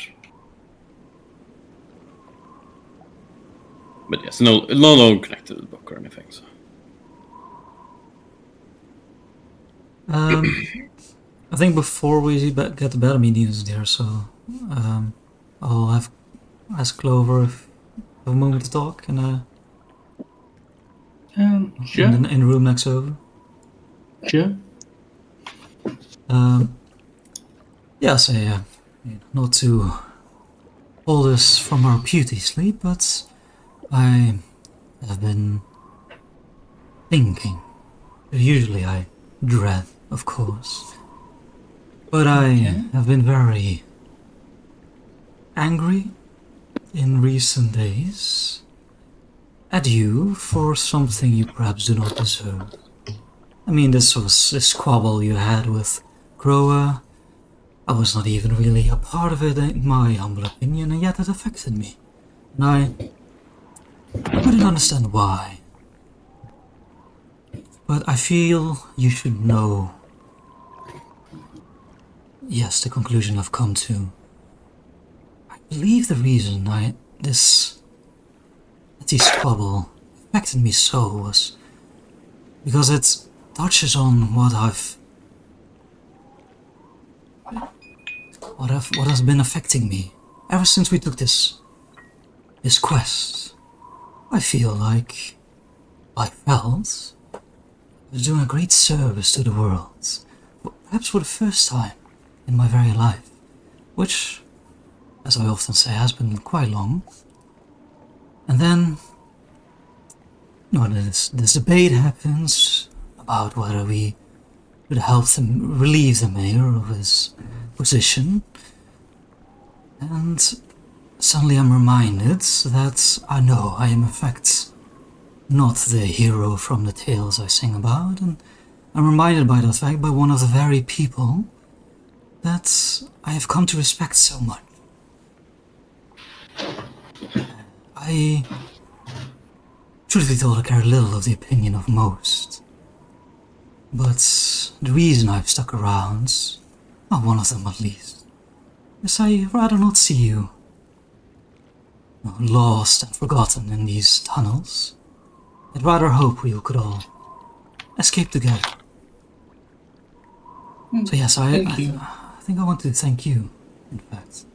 But yes, no longer connected to the book or anything. So. I think before we get the Bellamy news there, so I'll ask Clover if have a moment to talk in Sure. in the room next over. Sure. Yeah, so not to hold us from our beauty sleep, but I have been thinking. Usually I dread, of course, but I have been very angry in recent days at you for something you perhaps do not deserve. I mean, this squabble you had with Groa. I was not even really a part of it, in my humble opinion, and yet it affected me. And I couldn't understand why. But I feel you should know. Yes, the conclusion I've come to. I believe the reason this squabble affected me so was because it touches on what has been affecting me ever since we took this quest. I feel like I felt I was doing a great service to the world, perhaps for the first time in my very life, which, as I often say, has been quite long. And then, this debate happens about whether we would help them relieve the mayor of his position, and suddenly I'm reminded that I know I am in fact not the hero from the tales I sing about, and I'm reminded by that fact by one of the very people that I have come to respect so much. I truthfully told I care little of the opinion of most, but the reason I've stuck around, well, one of them at least, is I'd rather not see you lost and forgotten in these tunnels. I'd rather hope we could all escape together. So yes, Thank you. I think I want to thank you, in fact.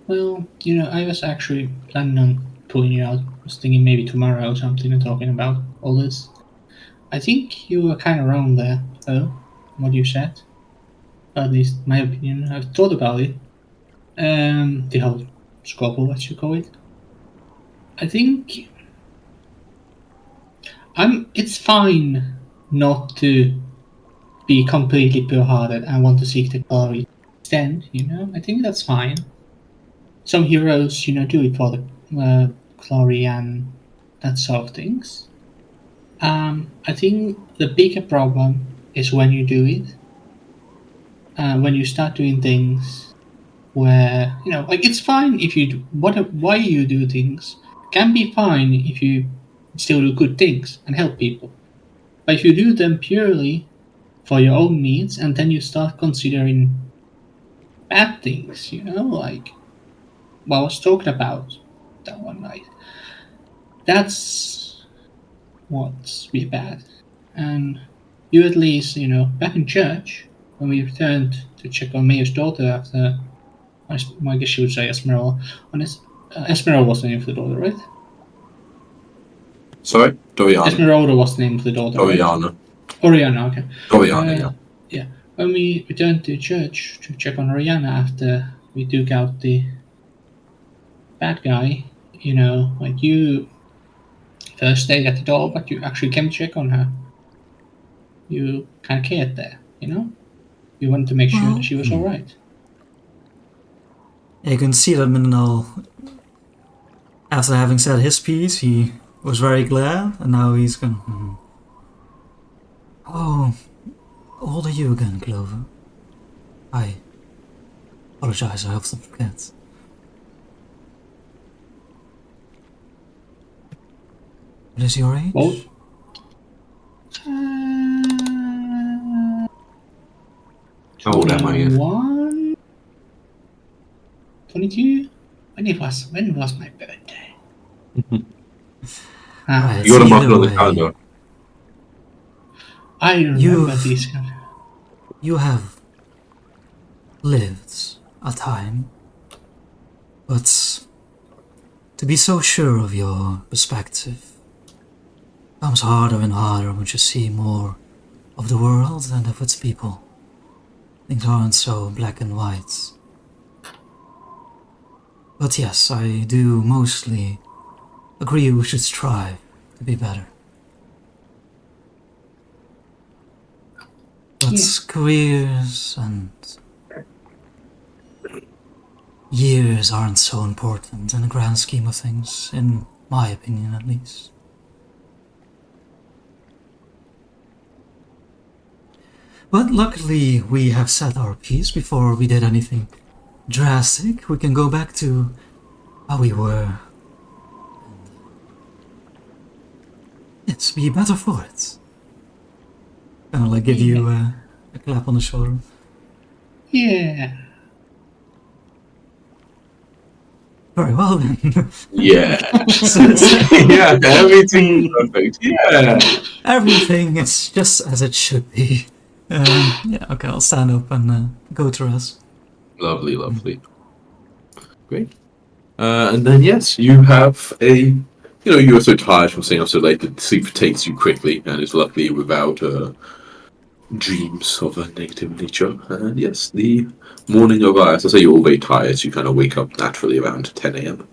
Well, I was actually planning on pulling you out. I was thinking maybe tomorrow or something and talking about all this. I think you were kind of wrong there, though, what you said. At least my opinion. I've thought about it. The whole squabble, as you call it. I think it's fine not to be completely pure-hearted and want to seek the glory extent, I think that's fine. Some heroes, do it for the glory and that sort of things. I think the bigger problem is when you do it. When you start doing things where, like it's fine if you do, why you do things can be fine if you still do good things and help people. But if you do them purely for your own needs and then you start considering bad things, like what I was talking about that one night, that's what's really bad. And you at least, back in church, when we returned to check on Mayor's daughter after, I guess you would say Esmeralda. Esmeralda was the name of the daughter, right? Sorry? Doriana. Esmeralda was the name of the daughter, right? Oriana, okay. Doriana, yeah. Yeah. When we returned to church to check on Oriana after we took out the bad guy, like you first stayed at the door, but you actually came to check on her. You kind of cared there, You wanted to make sure that she was alright. You can see that Minal, after having said his piece, he was very glad, and now he's going, Oh, how old are you again, Clover? I apologize, I often forget. What is your age? Well, how old am I again? 21? 22? When was my birthday? Right, You gotta mark it on the either way, calendar. I remember these kind of... You have lived a time, but to be so sure of your perspective becomes harder and harder when you see more of the world and of its people. Things aren't so black and white. But yes, I do mostly agree we should strive to be better. But careers and years aren't so important in the grand scheme of things, in my opinion at least. But luckily we have said our piece before we did anything drastic. We can go back to how we were. Yes, be better for it. Kind of like give you a clap on the shoulder. Yeah. Very well then. Yeah. Yeah, everything's perfect. Yeah. Everything is just as it should be. Yeah, okay, I'll stand up and go to rest. Lovely, lovely. Great. And then, yes, you have you are so tired from staying up so late that sleep takes you quickly, and it's luckily without dreams of a negative nature. And yes, the morning of, as I say, you're all very tired, so you kind of wake up naturally around 10 a.m.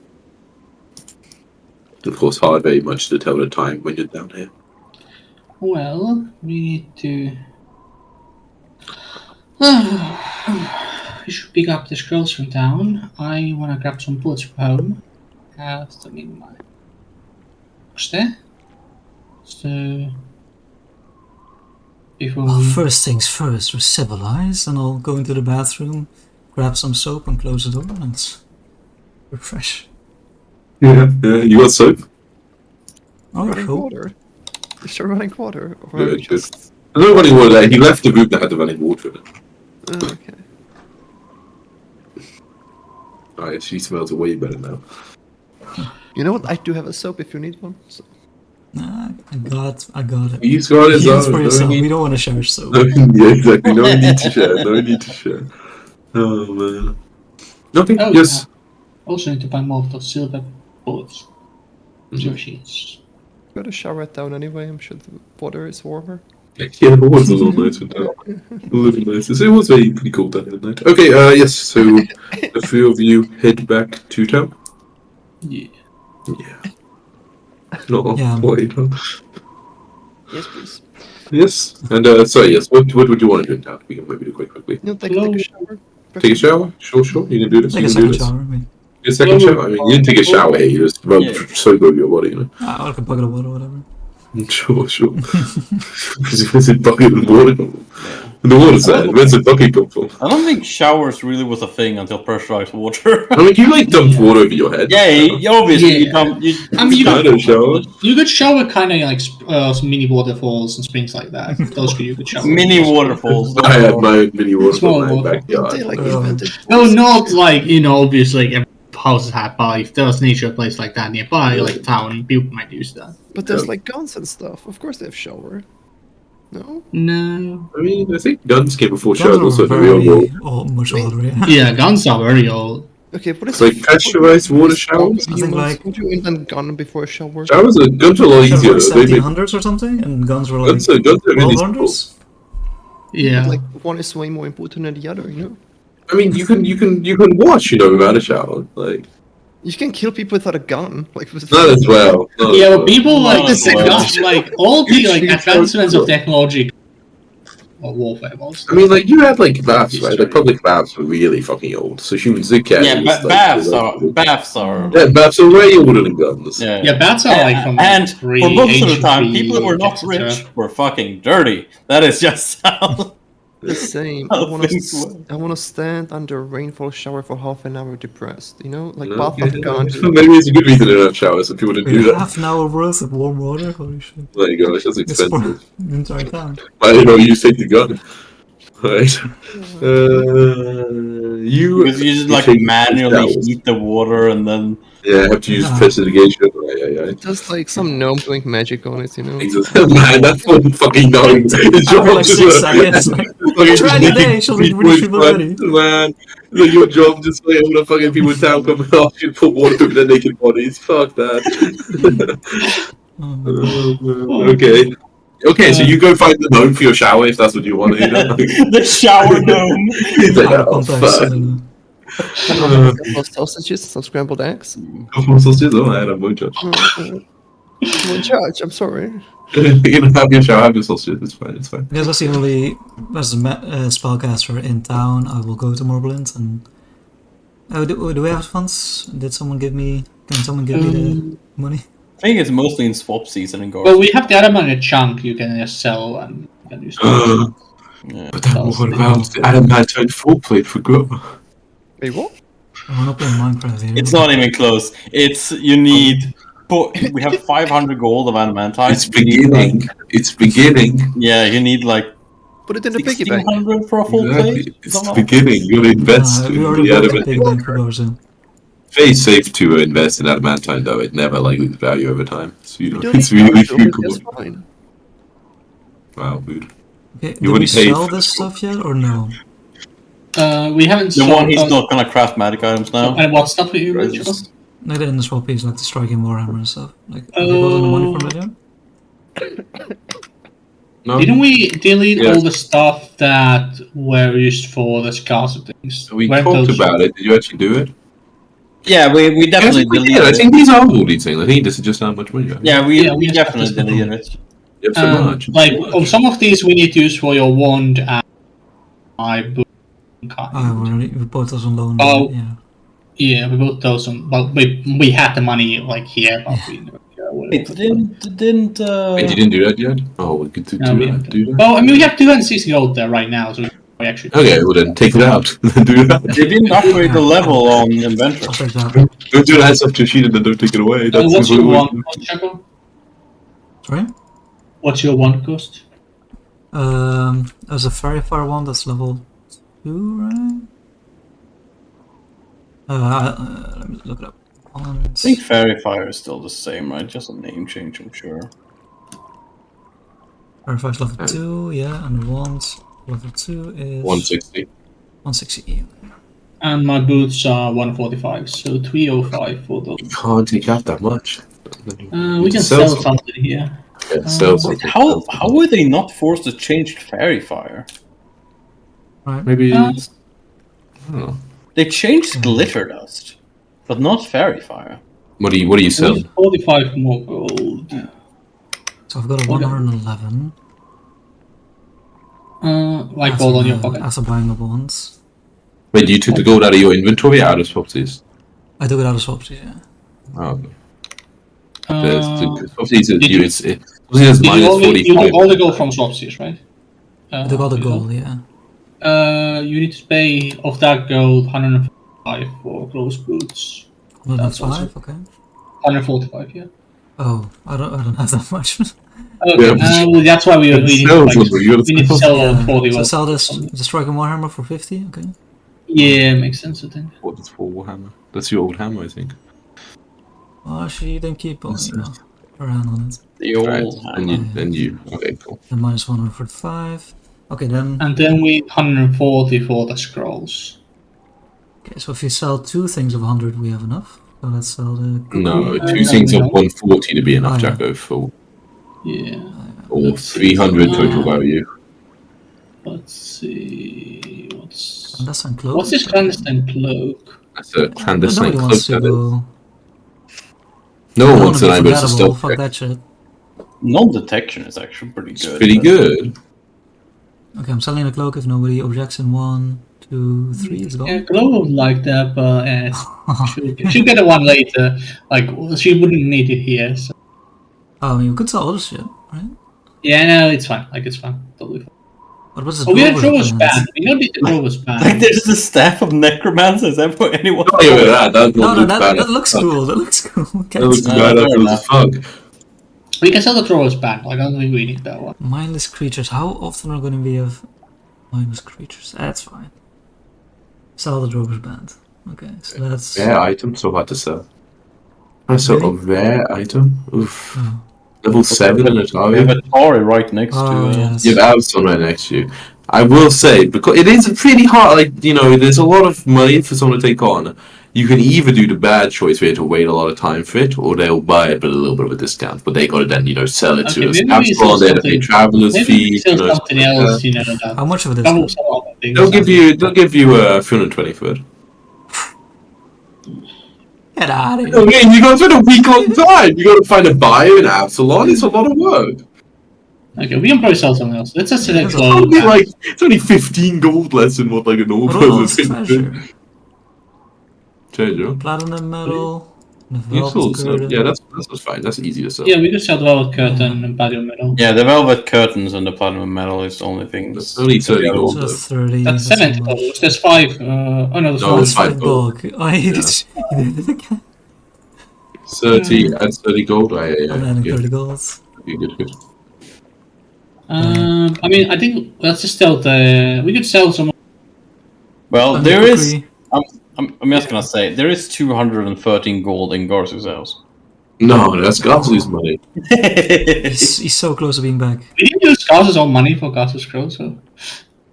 Of course, hard very much to tell the time when you're down here. Well, we need to... we should pick up the scrolls from town. I want to grab some bullets from home. I have them in my box there. So... Well, first things first, we're civilized, and I'll go into the bathroom, grab some soap and close the door, and refresh. Yeah, you got soap? Oh, Running cool. water. Is there running water? Or Yeah, just... There's no running water there. He left the room that had the running water in it. Oh, okay. Alright, she smells way better now. You know what? I do have a soap if you need one. So. I got it. He's got his Use own. for No yourself. need, We don't want to share, so. no, yeah, exactly. No need to share. No need to share. Oh man. Okay. Oh, Yes. Also need to buy more of those silver bullets. Mhm. Silver sheets. Got a shower at down anyway. I'm sure the water is warmer. Yeah, it was a little nicer down. A little nicer. So it was very pretty cold down at night. Okay. Yes. So the few of you head back to town. Yeah. Yeah. No. Yeah. Wait. Yes, please. Yes. And sorry. Yes. What would you want to do in town? We can maybe do quite quickly. You know, take a shower. Take a shower? Sure. You can do this. Take You a can do second this. shower. I mean, Your second shower? I mean, you didn't take a shower here. You just rubbed Yeah. soap over your body, you know? like a bucket of water or whatever. Sure. Where's the bucket of water? And the water's there. Where's the bucket come from? I don't think showers really was a thing until pressurized water. I mean, you like dumped water over your head. Yeah, obviously you Yeah. dump. I mean, you I don't shower. You could shower kind of like mini waterfalls and springs like that. Those you could shower. Mini waterfalls. I have my own mini waterfall Small in my water. They backyard. like Oh. invented. No, not like obviously like every house have, but if there's nature place like that nearby, like town, people might use that. But there's like guns and stuff. Of course they have shower. No? No. I mean, I think guns came before Guns showers are also in the real world. much older, yeah. Yeah, guns are very old. Okay, what is Like pressurized water showers? I think, like- Would you invent gun before a shower? Guns are a lot They easier. were They make 1700s or something, and guns were like guns are really simple. 1200s. Yeah. Like one is way more important than the other, you know? I mean, you can watch, without a shower. Like You can kill people without a gun. Like with not as well. not Yeah, as but well. people like No, this, well. like all the like advancements of technology or warfare most. I mean, like you had like baths, right? Like public baths were really fucking old. So humans did care. Yeah, baths are. Yeah, baths are way older than guns. Yeah, bats are like from and pre- for most of the ancient time, pre- people that were not etc. rich were fucking dirty. That is just how. the same. How things work. I want to stand under a rainfall shower for half an hour depressed, you know? Like No, bath okay. of gun. Maybe it's a good reason to not have showers so people didn't do that. Half an hour worth of warm water? Holy shit. There you go, it's just It's for expensive. the entire town. I didn't know you take the gun. Right. You Because you just you like take manually showers. heat the water and then. Yeah, have to use No. precipitation. Right. Just like some gnome doing magic on it, you know? Man, that's one fucking gnome. It's After your like just 6 seconds, like, fucking try it today, she'll be retrieved already. Man, like your job just like all the fucking people in town come and ask you to put water over their naked bodies. Fuck that. Okay. Okay, so you go find the gnome for your shower if that's what you want to do. The shower dome. He's like, oh, Context, fuck. Some sausages, some scrambled eggs. Couple of sausages? Oh, I won't judge. I'm in charge, I'm sorry. You can have your shower, have your sausages. It's fine. It's fine. Because that's the only as a spellcaster in town, I will go to Morblint and. Oh, do we have funds? Did someone give me? Can someone give me the money? I think it's mostly in swap season in Garth. Well, we have the other money chunk you can just sell and you can use. Yeah. But then what about the adamantine full plate for Grub? Wait, what? I'm not playing Minecraft here. It's not even close. It's you need. We have 500 gold of adamantine. It's You need, like- beginning. It's beginning. Yeah, you need like Put it in the piggy bank. 1600 for a full Exactly. plate. It's the beginning. You gotta invest We in already the got the adamantine. big bank for Garza. Very safe to invest in adamantine, though. It never like loses value over time. So You don't it's need really to, it's cool. just fine. Wow, dude. Okay, You did we wouldn't pay sell for this it. stuff yet or no? We haven't The sold. one he's not gonna craft magic items now. And what stuff are you Right, mentioning? just- Like in the swap piece, like the striking warhammer and stuff. Like, have we gotten the money from it yet? No, Didn't we delete Yes. all the stuff that were used for the scars and things? we Where talked those- about it. Did you actually do it? Yeah, we I definitely think we did. deleted I it. think these are all these things. I think this is just how much money you have. Yeah, we Yeah, we have definitely stuff to deleted it. You have so much. Like some of these we need to use for your wand and my book. We bought those on loan. Oh. Yeah. Yeah, we bought those on. Well, we had the money like here, but we never. Wait, didn't Wait, you didn't do that yet? Oh, we could do, No, we haven't. do that. Well, I mean, we have 260 gold there right now, so we actually. Okay, well then take it out. do that. they didn't upgrade the level on inventory? I'll take that. Don't do that stuff to cheat and then don't take it away. That's What's your what- wand cost, Chaco? Sorry? What's your wand cost? There's a fairy fire one that's level 2, right? Let me look it up. I think Fairy Fire is still the same, right? Just a name change, I'm sure. Firefire's level 2, yeah, and the wand level 2 is 160. 160. And my boots are 145, so 305 for those. You can't take out that much. We can sell something here. Yeah, sell Wait, something. how were they not forced to change to Fairy Fire? Right. Maybe. Uh, I don't know. They changed Glitter Dust, but not Fairy Fire. What do you sell? 45 more gold. So I've got a 111. Like gold on your pocket. After buying the wands. Wait, you took the gold out of your inventory or out of swapsies? I took it out of swaps, yeah. Oh. Did Swapsies is you- is minus you 45. took all the gold from Swapsies, right? I took all the gold, yeah. You need to pay of that gold 105 for close boots. 105, okay. 145, yeah. Oh, I don't have that much. Okay, Yeah. well, that's why we need to, like, You gotta we need to sell all Yeah, 40 so well. sell this the Striker Warhammer for 50, okay. Yeah, makes sense, I think. That's for Warhammer. That's your old hammer, I think. Well, actually, you didn't keep around on it. The old Right. hammer. And you. Okay, cool. Then minus 145. Okay, then. And then we 140 for the scrolls. Okay, so if you sell 2 things of 100, we have enough. So let's sell the. No, Uh, two things no. of 140 to be enough, Oh, yeah. Jacko, for Yeah. or 300 total value. Let's see. Clandestine cloak. What's this clandestine cloak? That's a clandestine Nobody cloak. wants to that is. go. No I one don't wants wanna an be eye versus forgettable. stealth Fuck check. that shit. Non-detection is actually pretty good. It's pretty but- good. Okay, I'm selling the cloak if nobody objects in 1, 2, 3. It's Yeah, gone. Glow would like that, but she'll get the one later. Like, she wouldn't need it here. So. Oh, I mean, we could sell other shit, right? Yeah, no, it's fine. Like, it's fine. Totally fine. What was this? Oh, we had Drover's Drover's band? band. We know the Drover's Like, band. there's the staff of necromancers. Is that for anyone? Oh, yeah, that No, looks bad that as looks fuck. cool. That looks cool. That looks No, bad fair as fuck. We can sell the Drover's band. Like, I don't think we need that one. Mindless creatures. How often are going to be of mindless creatures? That's fine. Sell the Drover's band. Okay, so that's. Rare item, so hard to sell. So Really? a rare item? Oof. Oh. Level 7 in We have Atari. a Atari right next Oh, to yes. You have Avson right next to you. I will say, because it is pretty hard, like, you know, there's a lot of money for someone to take on. You can either do the bad choice where you have to wait a lot of time for it, or they'll buy it but a little bit of a discount. But they gotta then, you know, sell it to Okay, us. maybe we sell Avson, they have to pay something- travelers Maybe we fee. sell You know, something stuff like else, that. you know, that. How much of it That will is? sell other things. They'll give you 320 for it. Get out of I here. mean, you gotta spend a week long time. You gotta find a buyer in Absalon. It's a lot of work. Okay, we can probably sell something else. Let's just select It's clothes. Only like it's only 15 gold less than what like a normal Bronze person treasure. Treasure. Platinum medal. The You sold velvet some. girdle. Yeah, that's fine. That's easy to sell. Yeah, we could sell the velvet curtain and patio metal. Yeah, the velvet curtains and the platinum metal is the only thing. That's only 30 Yeah, gold. So though. that's 30. That's not 70 much. gold. There's 5. Oh no, there's No, one. it's 5 gold. bulk. I did it again. 30 and 30 gold. Right, yeah, I'm yeah. adding Good. 30 golds. Good. I mean, I think let's just sell the. We could sell some. Well, And there the is. cookery. I'm just gonna say there is 213 gold in Garth's house. No, that's Godsley's money. He's so close to being back. We didn't use Garza's own money for Garza's scroll, so.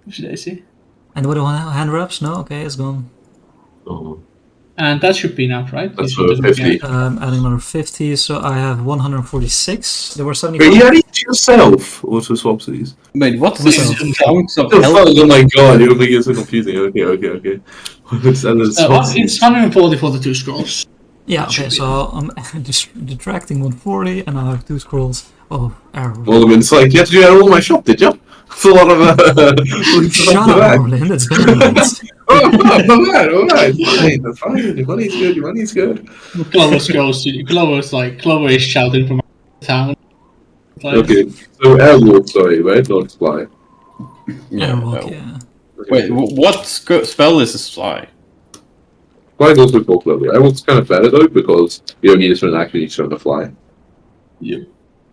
What should I say? And what do I hand wraps? No, okay, it's gone. Oh, And that should be enough, right? that's You should for 50. Adding another 50, so I have 146. There were Wait, 75. you added to yourself or to swapsies? Wait, what's What's this up? chunks of Oh, hell? fuck, oh my god, you're making it so confusing. Okay. It's it's 140 for the 2 scrolls. Yeah, okay, so I'm detracting 140, and I have 2 scrolls. Oh, arrow. Well, it's like, you have to do that all in my shop, did you? It's a lot of, Shut up, Orlin, it's been a minute. alright. Fine. Your money's good. Clover scrolls. Clover is shouting from town. Like, Okay, so airwolf, sorry, right? Not fly. Yeah. Airwalk, well. yeah. Wait, what spell is this fly? Fly goes with both level. Airwolf's kind of better though, because you don't need to spend actually each turn to fly. Yep.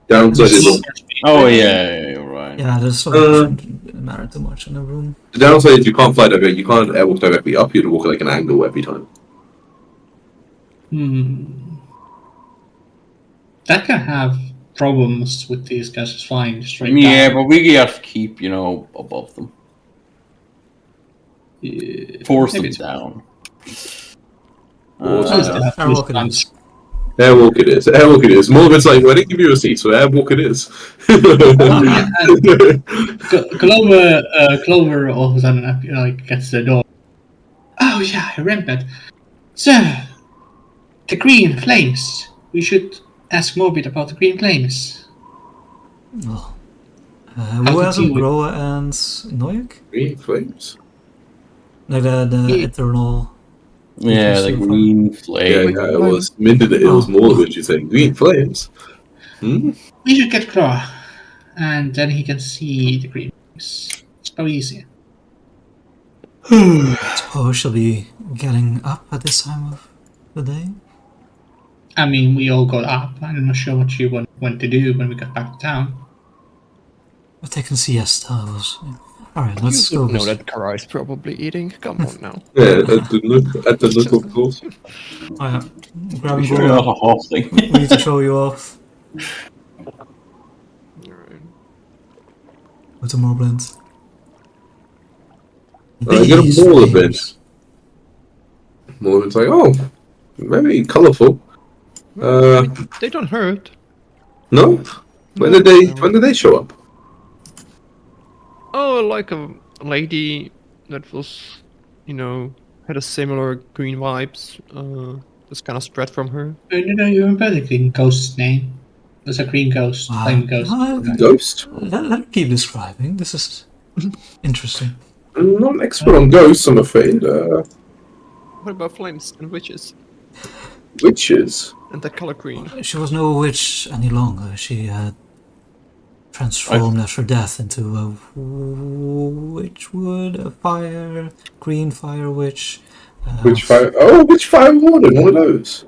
Downside is Oh yeah, you're right. Yeah, there's so doesn't matter too much in the room. the downside is you can't fly directly. You can't airwolf directly up. You have to walk like an angle every time. That can have problems with these guys just flying straight Yeah, down. but we just keep, above them. Force them Maybe it's- down. Force I them still down. have to Airwalk it punch. is. Airwalk it is. Airwalk it is. More of it's like, well, I didn't give you a seat, so airwalk it is. Oh, yeah, and Clover all of a sudden gets the door. Oh yeah, I remembered. Sir, the green flames. We should ask Morbid about the green flames. Well, How who to has them? deal with- Groa and Noyak? Green flames. Like the Yeah. eternal. Yeah, the green flame. Yeah, it was minted. It was Oh. more than you think. Green flames. Hmm? We should get Claw, and then he can see the green flames. It's so easy. Suppose she'll be getting up at this time of the day. I mean, we all got up. I'm not sure what she went to do when we got back to town. I've taken siesta. Alright, let's You go. would know that Kara is probably eating. Come on now. Yeah, at the look of course. Oh, yeah. Grab and Sure, go. not a whole thing. We need to show you off Alright. with the Morbland. I get a more event. More event's like, oh, very colourful. They don't hurt. No? When No, did they show up? Oh, like a lady that was, had a similar green vibes. Just kind of spread from her. No, you remember the green ghost's name? There's a green ghost, flame ghost. Ghost? Let her keep describing. This is interesting. I'm not an expert on ghosts, I'm afraid. What about flames and witches? Witches? And the color green. She was no witch any longer. She had transformed after death into a witchwood, a fire, green fire witch. Which fire? Oh, which fire warden? One of those.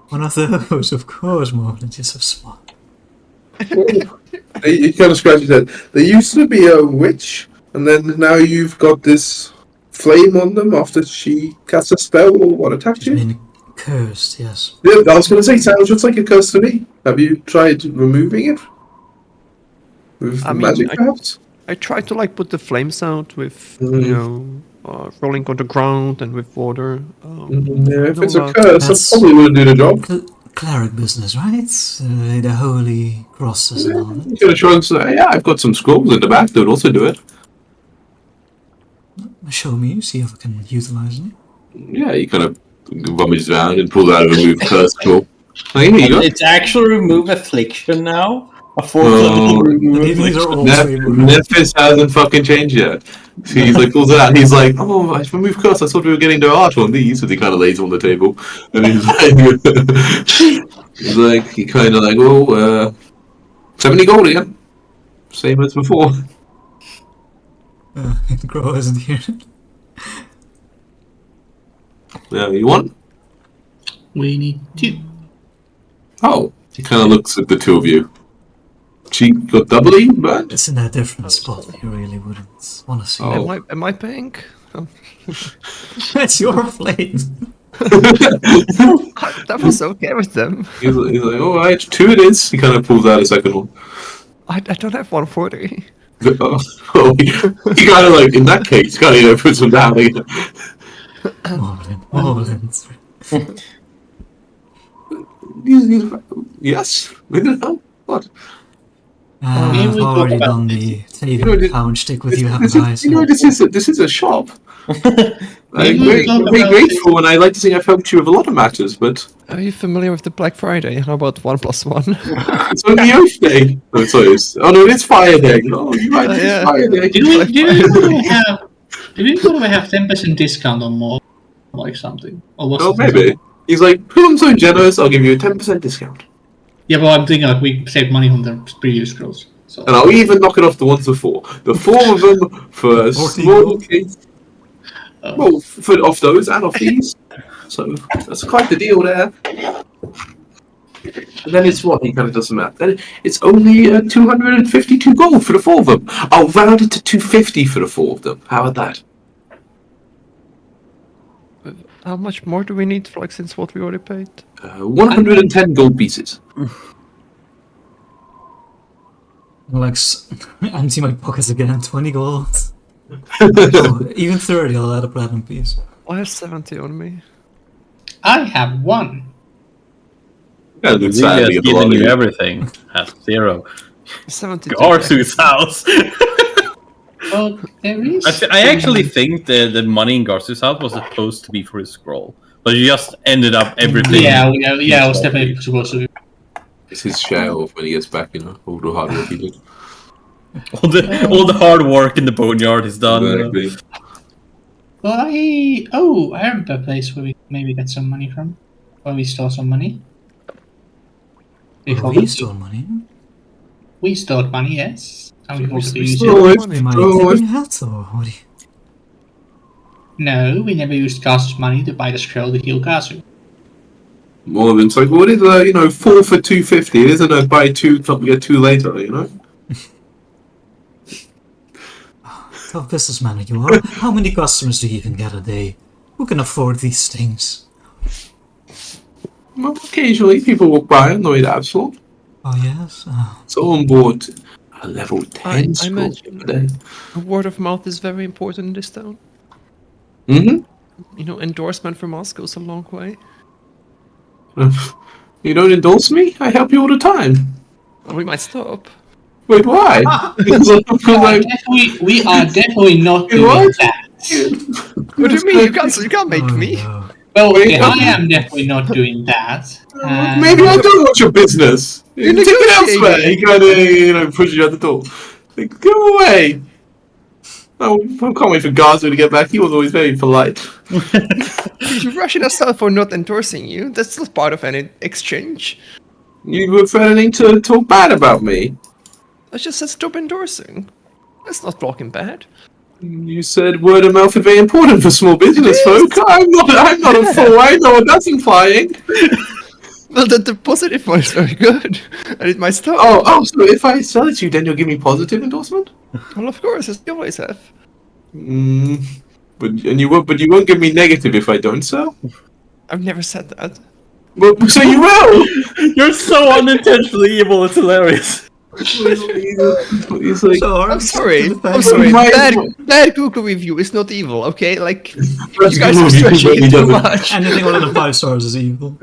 One of those, of course, Morgan. You're so smart. Well, you kind of scratch your head. There used to be a witch, and then now you've got this flame on them after she cast a spell or what attacked She's you. been cursed, yes. Yeah, I was going to say, sounds just like a curse to me. Have you tried removing it? With I mean, magic, perhaps? I tried to put the flames out with, Mm. rolling on the ground and with water. Yeah, if it's a no, curse, that that's- probably wouldn't do the job. Cleric business, right? The holy crosses and all that. You could have tried to say, yeah, I've got some scrolls in the back that would also do it. Show me, see if I can utilize them. Yeah, you kind of rummage around and pull out a remove curse scroll. Hey, here you go. It's actually remove affliction now. A fourth Oh, level remove These are all affliction. Memphis hasn't fucking changed yet. So he's like, pulls it out. He's like, oh, I remove curse. I thought we were getting the art on these. And he kind of lays on the table. And he's like, he kind of like, oh, 70 gold again. Same as before. Grow isn't here. Yeah, you want? We need two. Oh, he kind of looks at the two of you. She got doubly burned? It's in a different spot. You really wouldn't want to see. Oh. it. Am I paying? It's your flame. That was okay with them. He's like, all right, two it is. He kind of pulls out a second one. I don't have 140. Oh, he kind of like, in that case, kind of puts them down again. Moblins. Yes? We don't know. What? I've we talk already about done the You know, saving pound stick with you, haven't I? This is a shop. I'm Maybe very, we talk very about grateful, and I like to think I've helped you with a lot of matters, but Are you familiar with the Black Friday? How about 1+1? it's only Oath Day. Oh, sorry. No, it is Fire Day. Oh, you're right, it's Yeah. Fire Day. Did we probably have 10% discount on more, like something? Or was Oh, it- maybe. He's like, because I'm so generous, I'll give you a 10% discount. Yeah, but I'm thinking we saved money on the previous scrolls. So And I'll even knock it off the ones before. The four of them for a 14 small gold. case. Well, for off those and off these. So that's quite the deal there. And then it's what? He kind of does the math. Then it's only 252 gold for the four of them. I'll round it to 250 for the four of them. How about that? How much more do we need, since what we already paid? 110 gold pieces. Like, empty my pockets again. 20 gold. Oh, even 30. I'll add a platinum piece. I have 70 on me. I have 1. Yeah, look Really sad. has We get the given you lottery. everything. Has 0. 72. Garsu's house. Well, there is. I actually think the money in Garsu's house was supposed to be for his scroll, but you just ended up everything. Yeah, it was definitely supposed to be. It's his share of when he gets back, all the hard work he did. All the hard work in the boneyard is done. Exactly. Well, I remember a place where we maybe get some money from. Where we stole some money. We stole money. We stole money, yes. And we We also stole used money. it. Money. Am I Oh, tipping hat or what do you... No, we never used Garsu's money to buy the scroll to heal Garsu. More than it's like, what is 4 for 250? It isn't a buy 2, get 2 later, Tough businessman you are. How many customers do you even get a day? Who can afford these things? Well, occasionally people walk by on the way to Absol. Oh yes? Someone bought a level 10 I scroll imagine. today. Word of mouth is very important in this town. Mm-hmm. Endorsement from us goes a long way. You don't endorse me? I help you all the time. We might stop. Wait, why? We are definitely not You doing what? that. What do you mean? You can't make Oh, me. no. Well, Wait, I am definitely not doing that. Maybe I don't want your business. You're Take it elsewhere. negotiating. He kind of pushes you out the door. Like, go away. I can't wait for Gazu to get back. He was always very polite. You're rushing us out for not endorsing you. That's not part of any exchange. You were threatening to talk bad about me. I just said stop endorsing. That's not blocking bad. You said word of mouth is very important for small business folk. I'm not a fool. I know what that's implying. Well, the positive one is very good, and it might stop. Oh, so if I sell it to you, then you'll give me positive endorsement? Well, of course, as you always have. But you won't give me negative if I don't sell. I've never said that. Well, so you will. You're so unintentionally evil. It's hilarious. He's like, Sure. I'm sorry. My- Bad Google review is not evil, okay? Like, That's you guys are Google review, stretching but he it too doesn't. much. Anything other than 5 stars is evil.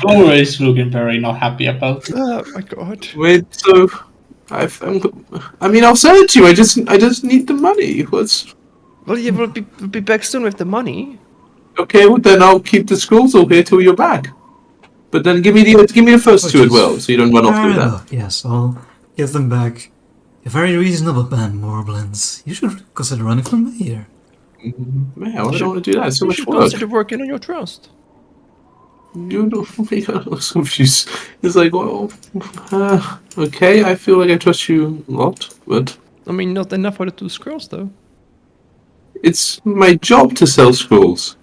Clover is looking very not happy about it. Oh my god. Wait, so I'll sell it to you. I just need the money. What's Well, you will be back soon with the money. okay? Well, then I'll keep the scrolls all here till you're back. But then give me the first two as well, so you don't run off Fair with that. enough. Yes, I'll give them back. A very reasonable man, Morblins. You should consider running for mayor. Man, I don't want to do that. It's so You much should work. consider working on your trust. You don't make us confused. It's like, well, okay. I feel like I trust you a lot, but I mean, not enough for the 2 scrolls, though. it's my job to sell scrolls.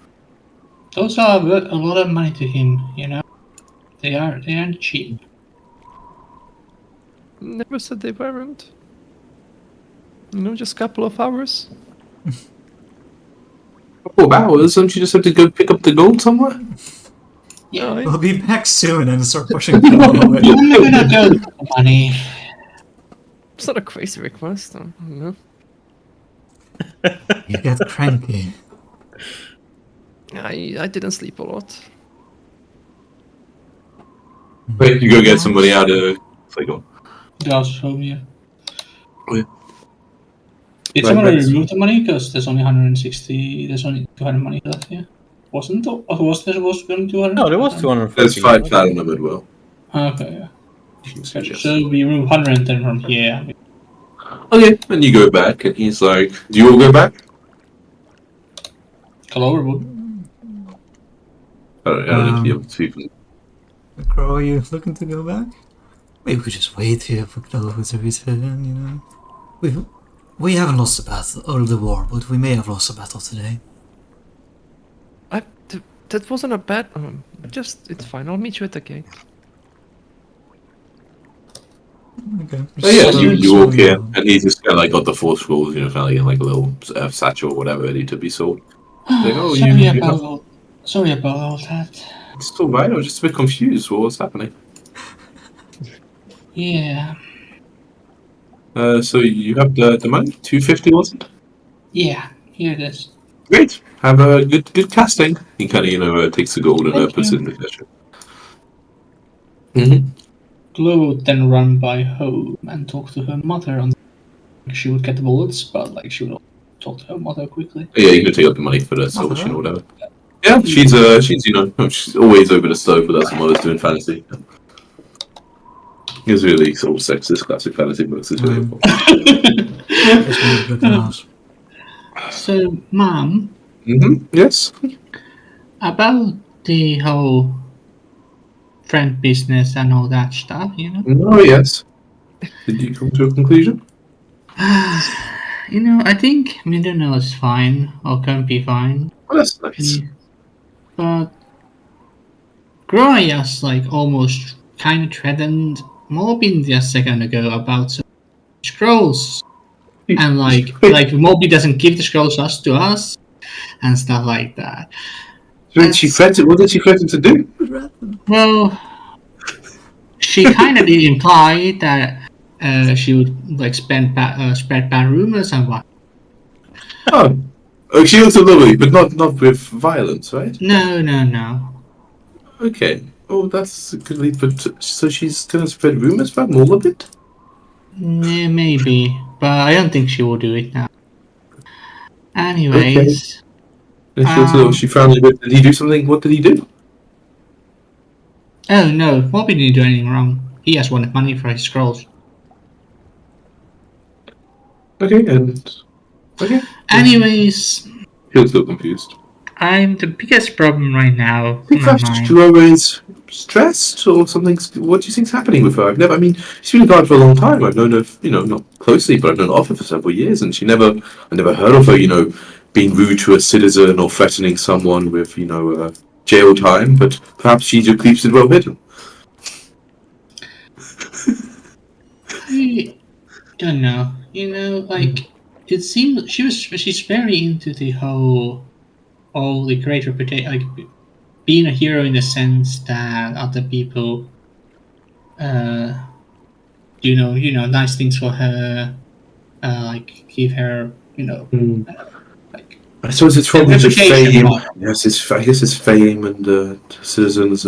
Those are worth a lot of money to him, They aren't cheap. Never said they weren't. Just a couple of hours. Couple of hours, don't you just have to go pick up the gold somewhere? Yeah. We'll be back soon and start pushing people away. I'm not gonna go for the money. It's not a crazy request, I don't know. You get cranky. I didn't sleep a lot. Wait, you go get some money out of Flagel. Glass home, yeah. Oh, yeah. Did Right, someone that's- remove the money? Because there's only 160. There's only 200 money left here. Wasn't there? Or was there supposed to be only 200? No, there was 250. There's 5 platinum as well. Okay, yeah. Gotcha. So we remove 110 from here. Okay, and you go back, and he's like, "Do you all go back?" Clover would. I don't know if you have people. Crow, are you looking to go back? Maybe we could just wait here for Clover to return, We haven't lost the battle or the war, but we may have lost a battle today. That wasn't a bad. It's fine. I'll meet you at the gate. Okay. Oh yeah, you walk So, in, and he's just kind of like got the 4 scrolls, kind of like in like a little satchel or whatever, ready to be sold. Like, oh, Sorry about all that. It's all right. I was just a bit confused. What was happening? Yeah. So you have the money? 250, was it? Yeah, here it is. Great. Have a good casting. He kind of takes the gold and Thank puts you. it in the cash. Mm-hmm. Chloe would then run by home and talk to her mother. She would get the bullets, but like she would also talk to her mother quickly. Yeah, you can take up the money for the solution or whatever. Yeah, Yeah. she's she's always over the stove with us and mother's doing fantasy. It's really sort of sexist classic fantasy books. It's really cool. It's really good enough. So, Mom, Yes. about the whole friend business and all that stuff, you know? Oh yes. Did you come to a conclusion? You know, I think Mindanao is fine, or can be fine. Well, that's nice. But Groya's like almost kind of threatened Moby a second ago about some scrolls. And like Moby doesn't give the scrolls to us and stuff like that. What did she threaten to do? Well, she kind of did imply that she would like spread bad rumors and what. Oh, she looks lovely, but not with violence, right? No. Okay. Oh, that's a good lead. But so she's gonna spread rumors about Morbid? Yeah, maybe, but I don't think she will do it now. Anyways, And she looks a little. She frowned a bit. Did he do something? What did he do? oh no, Moby didn't do anything wrong. He just wanted money for his scrolls. Okay. Anyways, He looks a little confused. I'm the biggest problem right now. I think perhaps Chihuahua is stressed or something. What do you think's happening with her? I mean, she's been a guard for a long time. I've known her, not closely, but I've known of her for several years, and I never heard of her, being rude to a citizen or threatening someone with, jail time. But perhaps she just keeps it well hidden. I don't know. It seems she's very into the all the great reputation, like being a hero in the sense that other people, nice things for her, like give her, I suppose it's probably just reputation. fame. Yes, I guess it's fame and citizens'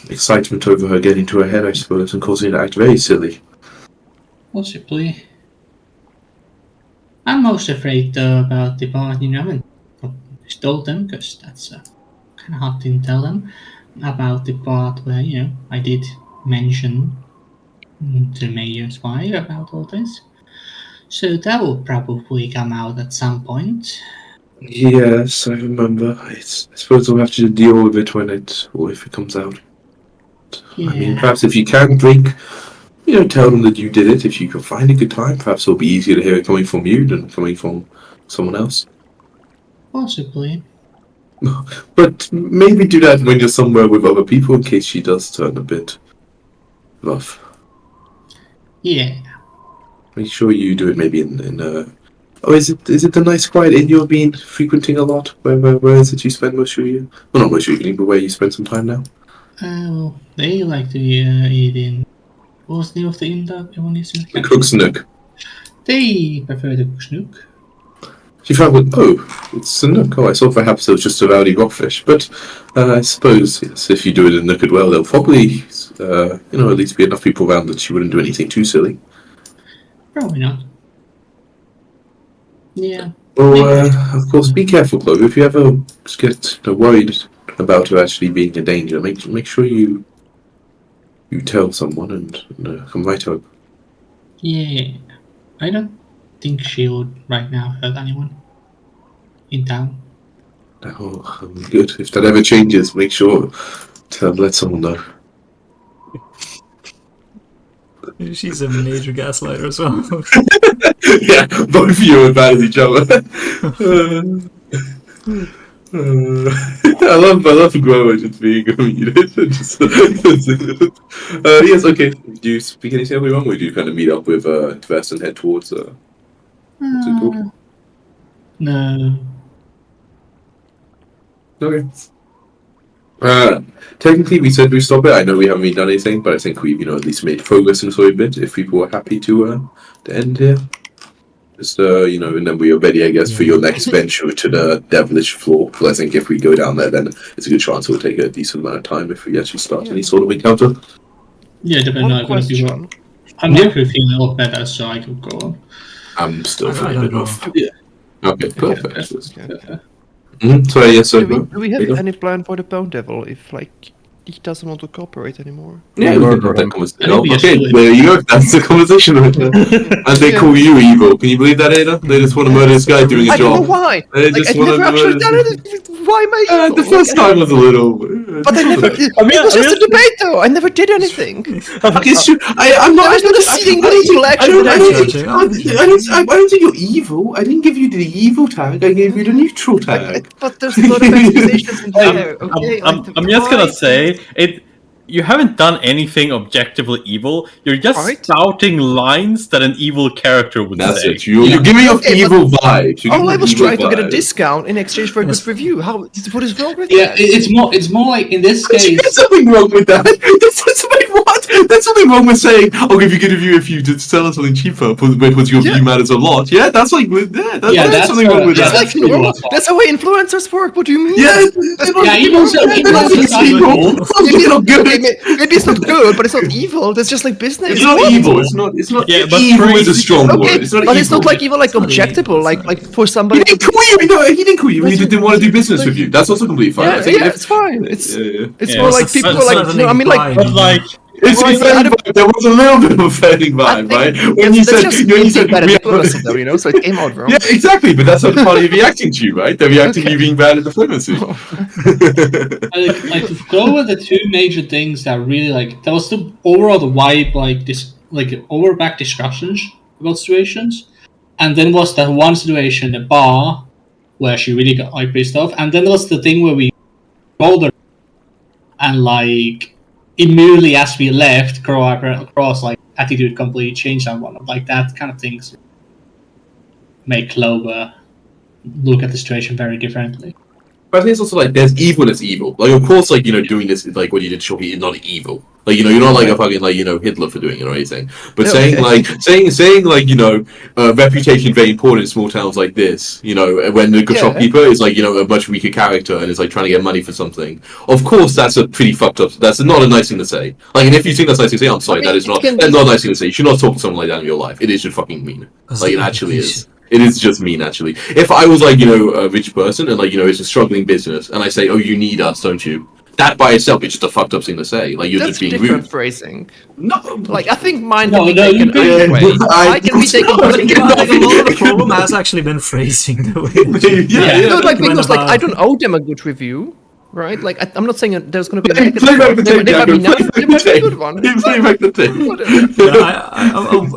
excitement over her getting to her head, I suppose, and causing her to act very silly. Possibly. I'm most afraid though about the part, and told them because that's kind of hard to tell them about the part where I did mention to Mayor's wife about all this. So that will probably come out at some point. Yes, I remember. I suppose we'll have to deal with it if it comes out. Yeah. I mean, perhaps if you can tell them that you did it. If you can find a good time, perhaps it'll be easier to hear it coming from you than coming from someone else. Possibly. But maybe do that when you're somewhere with other people in case she does turn a bit rough. Yeah. Make sure you do it maybe in Oh, is it the nice quiet inn you've been frequenting a lot? Where is it you spend most of your... Well, not most of your evening, but where you spend some time now? Well, they like to eat in... What was the name of the inn that everyone is in? The Cook's Nook. They prefer the Cook's Nook. She found it's a Nook. Oh, I thought perhaps it was just a rowdy rockfish. But I suppose, yes, if you do it in Nook as well, there'll probably, at least be enough people around that she wouldn't do anything too silly. Probably not. Yeah. Well, of course, be careful, Chloe. If you ever get worried about her actually being in danger, make sure you tell someone and come right home. Yeah. I don't think she would right now hurt anyone in town. Oh, good. If that ever changes, make sure to let someone know. She's a major gaslighter as well. Yeah, both of you are bad as each other. I love Grover just being immediate. Yes, okay. Do you speak anything else wrong, or do you kind of meet up with Tvers and head towards what's it called? No. Okay. Technically, we said we stop it. I know we haven't really done anything, but I think we've, at least made progress in a sort of bit. If people are happy to end here, just and then we are ready, I guess, for your next venture to the devilish floor. Because I think if we go down there, then it's a good chance it'll take a decent amount of time if we actually start any sort of encounter. Yeah, depending on what you want. I'm actually feeling a lot better, so I could go on. I'm still I feeling a don't bit know. off. Yeah. Okay, perfect. Okay. So yes, sir. Do we have any plan for the Bone Devil if he doesn't want to cooperate anymore? Yeah, we can have that I conversation. think we Okay, should. there you go. That's the conversation right there. And they call you evil. Can you believe that, Ada? They just want to murder this guy doing a I job. don't know why. They just I've want never to actually done murder. it. Why am I evil? The first time was a little. But I never. It was just a debate, though. I never did anything. It's true. I'm not. I was not a seeing evil action. I don't think you're evil. I didn't give you the evil tag. I gave you the neutral tag. But there's a lot of accusations in there. Okay, I'm just gonna say it. You haven't done anything objectively evil. You're just spouting lines that an evil character would That's say. it. You're giving off evil vibes. All I was trying to get a discount in exchange for a good review. What is wrong with that? It's more like in this case. There's something wrong with that. There's something what? There's something wrong with saying, "I'll give you a good review if you just sell us something cheaper." Because your view matters a lot. Yeah, that's like that's something wrong with that. That's the way influencers work. What do you mean? It's not good. Maybe it's not good, but it's not evil. That's just like business. It's not evil. It's not. Yeah, but evil is a strong word. It's not but evil. it's not like evil, like objectable, like for He somebody. didn't call you. No, he didn't call you. He didn't want to do business with you. That's also completely fine. I think It's fine. It's Yeah. more like people are like. No, I mean like. But like, it's a failing vibe. There was a little bit of a failing vibe, right? When you said, so it came out wrong. yeah, exactly. But that's not the party reacting to you, right? They're reacting to you being bad at diplomacy. Like to go with the two major things that really that was the overall the vibe, over back discussions about situations, and then was that one situation, the bar, where she really got pissed off, and then there was the thing where we rolled her and immediately as we left, Crow's attitude completely changed and whatnot. Like that kind of things make Clover look at the situation very differently. But I think it's also there's evil that's evil. Of course, doing this is what you did Shoki is not evil. You're not a fucking Hitler for doing it or anything. But saying reputation very important in small towns like this, when the good shopkeeper is a much weaker character and is trying to get money for something. Of course, that's a pretty fucked up. That's not a nice thing to say. And if you think that's nice to say, I'm sorry, that's not a nice thing to say. You should not talk to someone like that in your life. It is just fucking mean. It actually is. It is just mean, actually. If I was a rich person and it's a struggling business, and I say, "Oh, you need us, don't you?" That by itself is just a fucked up thing to say. You're That's just being different rude. phrasing. No, I think mine can be taken either way. I can be taken. I think a lot of the problem has actually been phrasing, though. Because I don't owe them a good review. Right? I'm not saying there's going to be a negative Play back the one. tape, There might be Jacob. nice, there might be a good one. Play back the tape.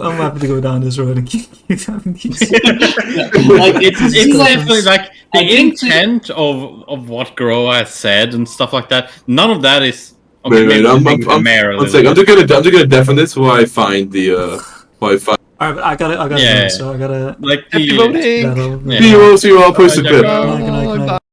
I'm happy to go down this road and keep having these. it's definitely the intent of what Groa has said and stuff like that. None of that is. Okay, Wait, I'm just gonna deafen this while I find the Alright, but I gotta Yeah. go, so I gotta. Like Happy the. voting! That'll- Yeah. see you all post a clip. Good night, good night, good night.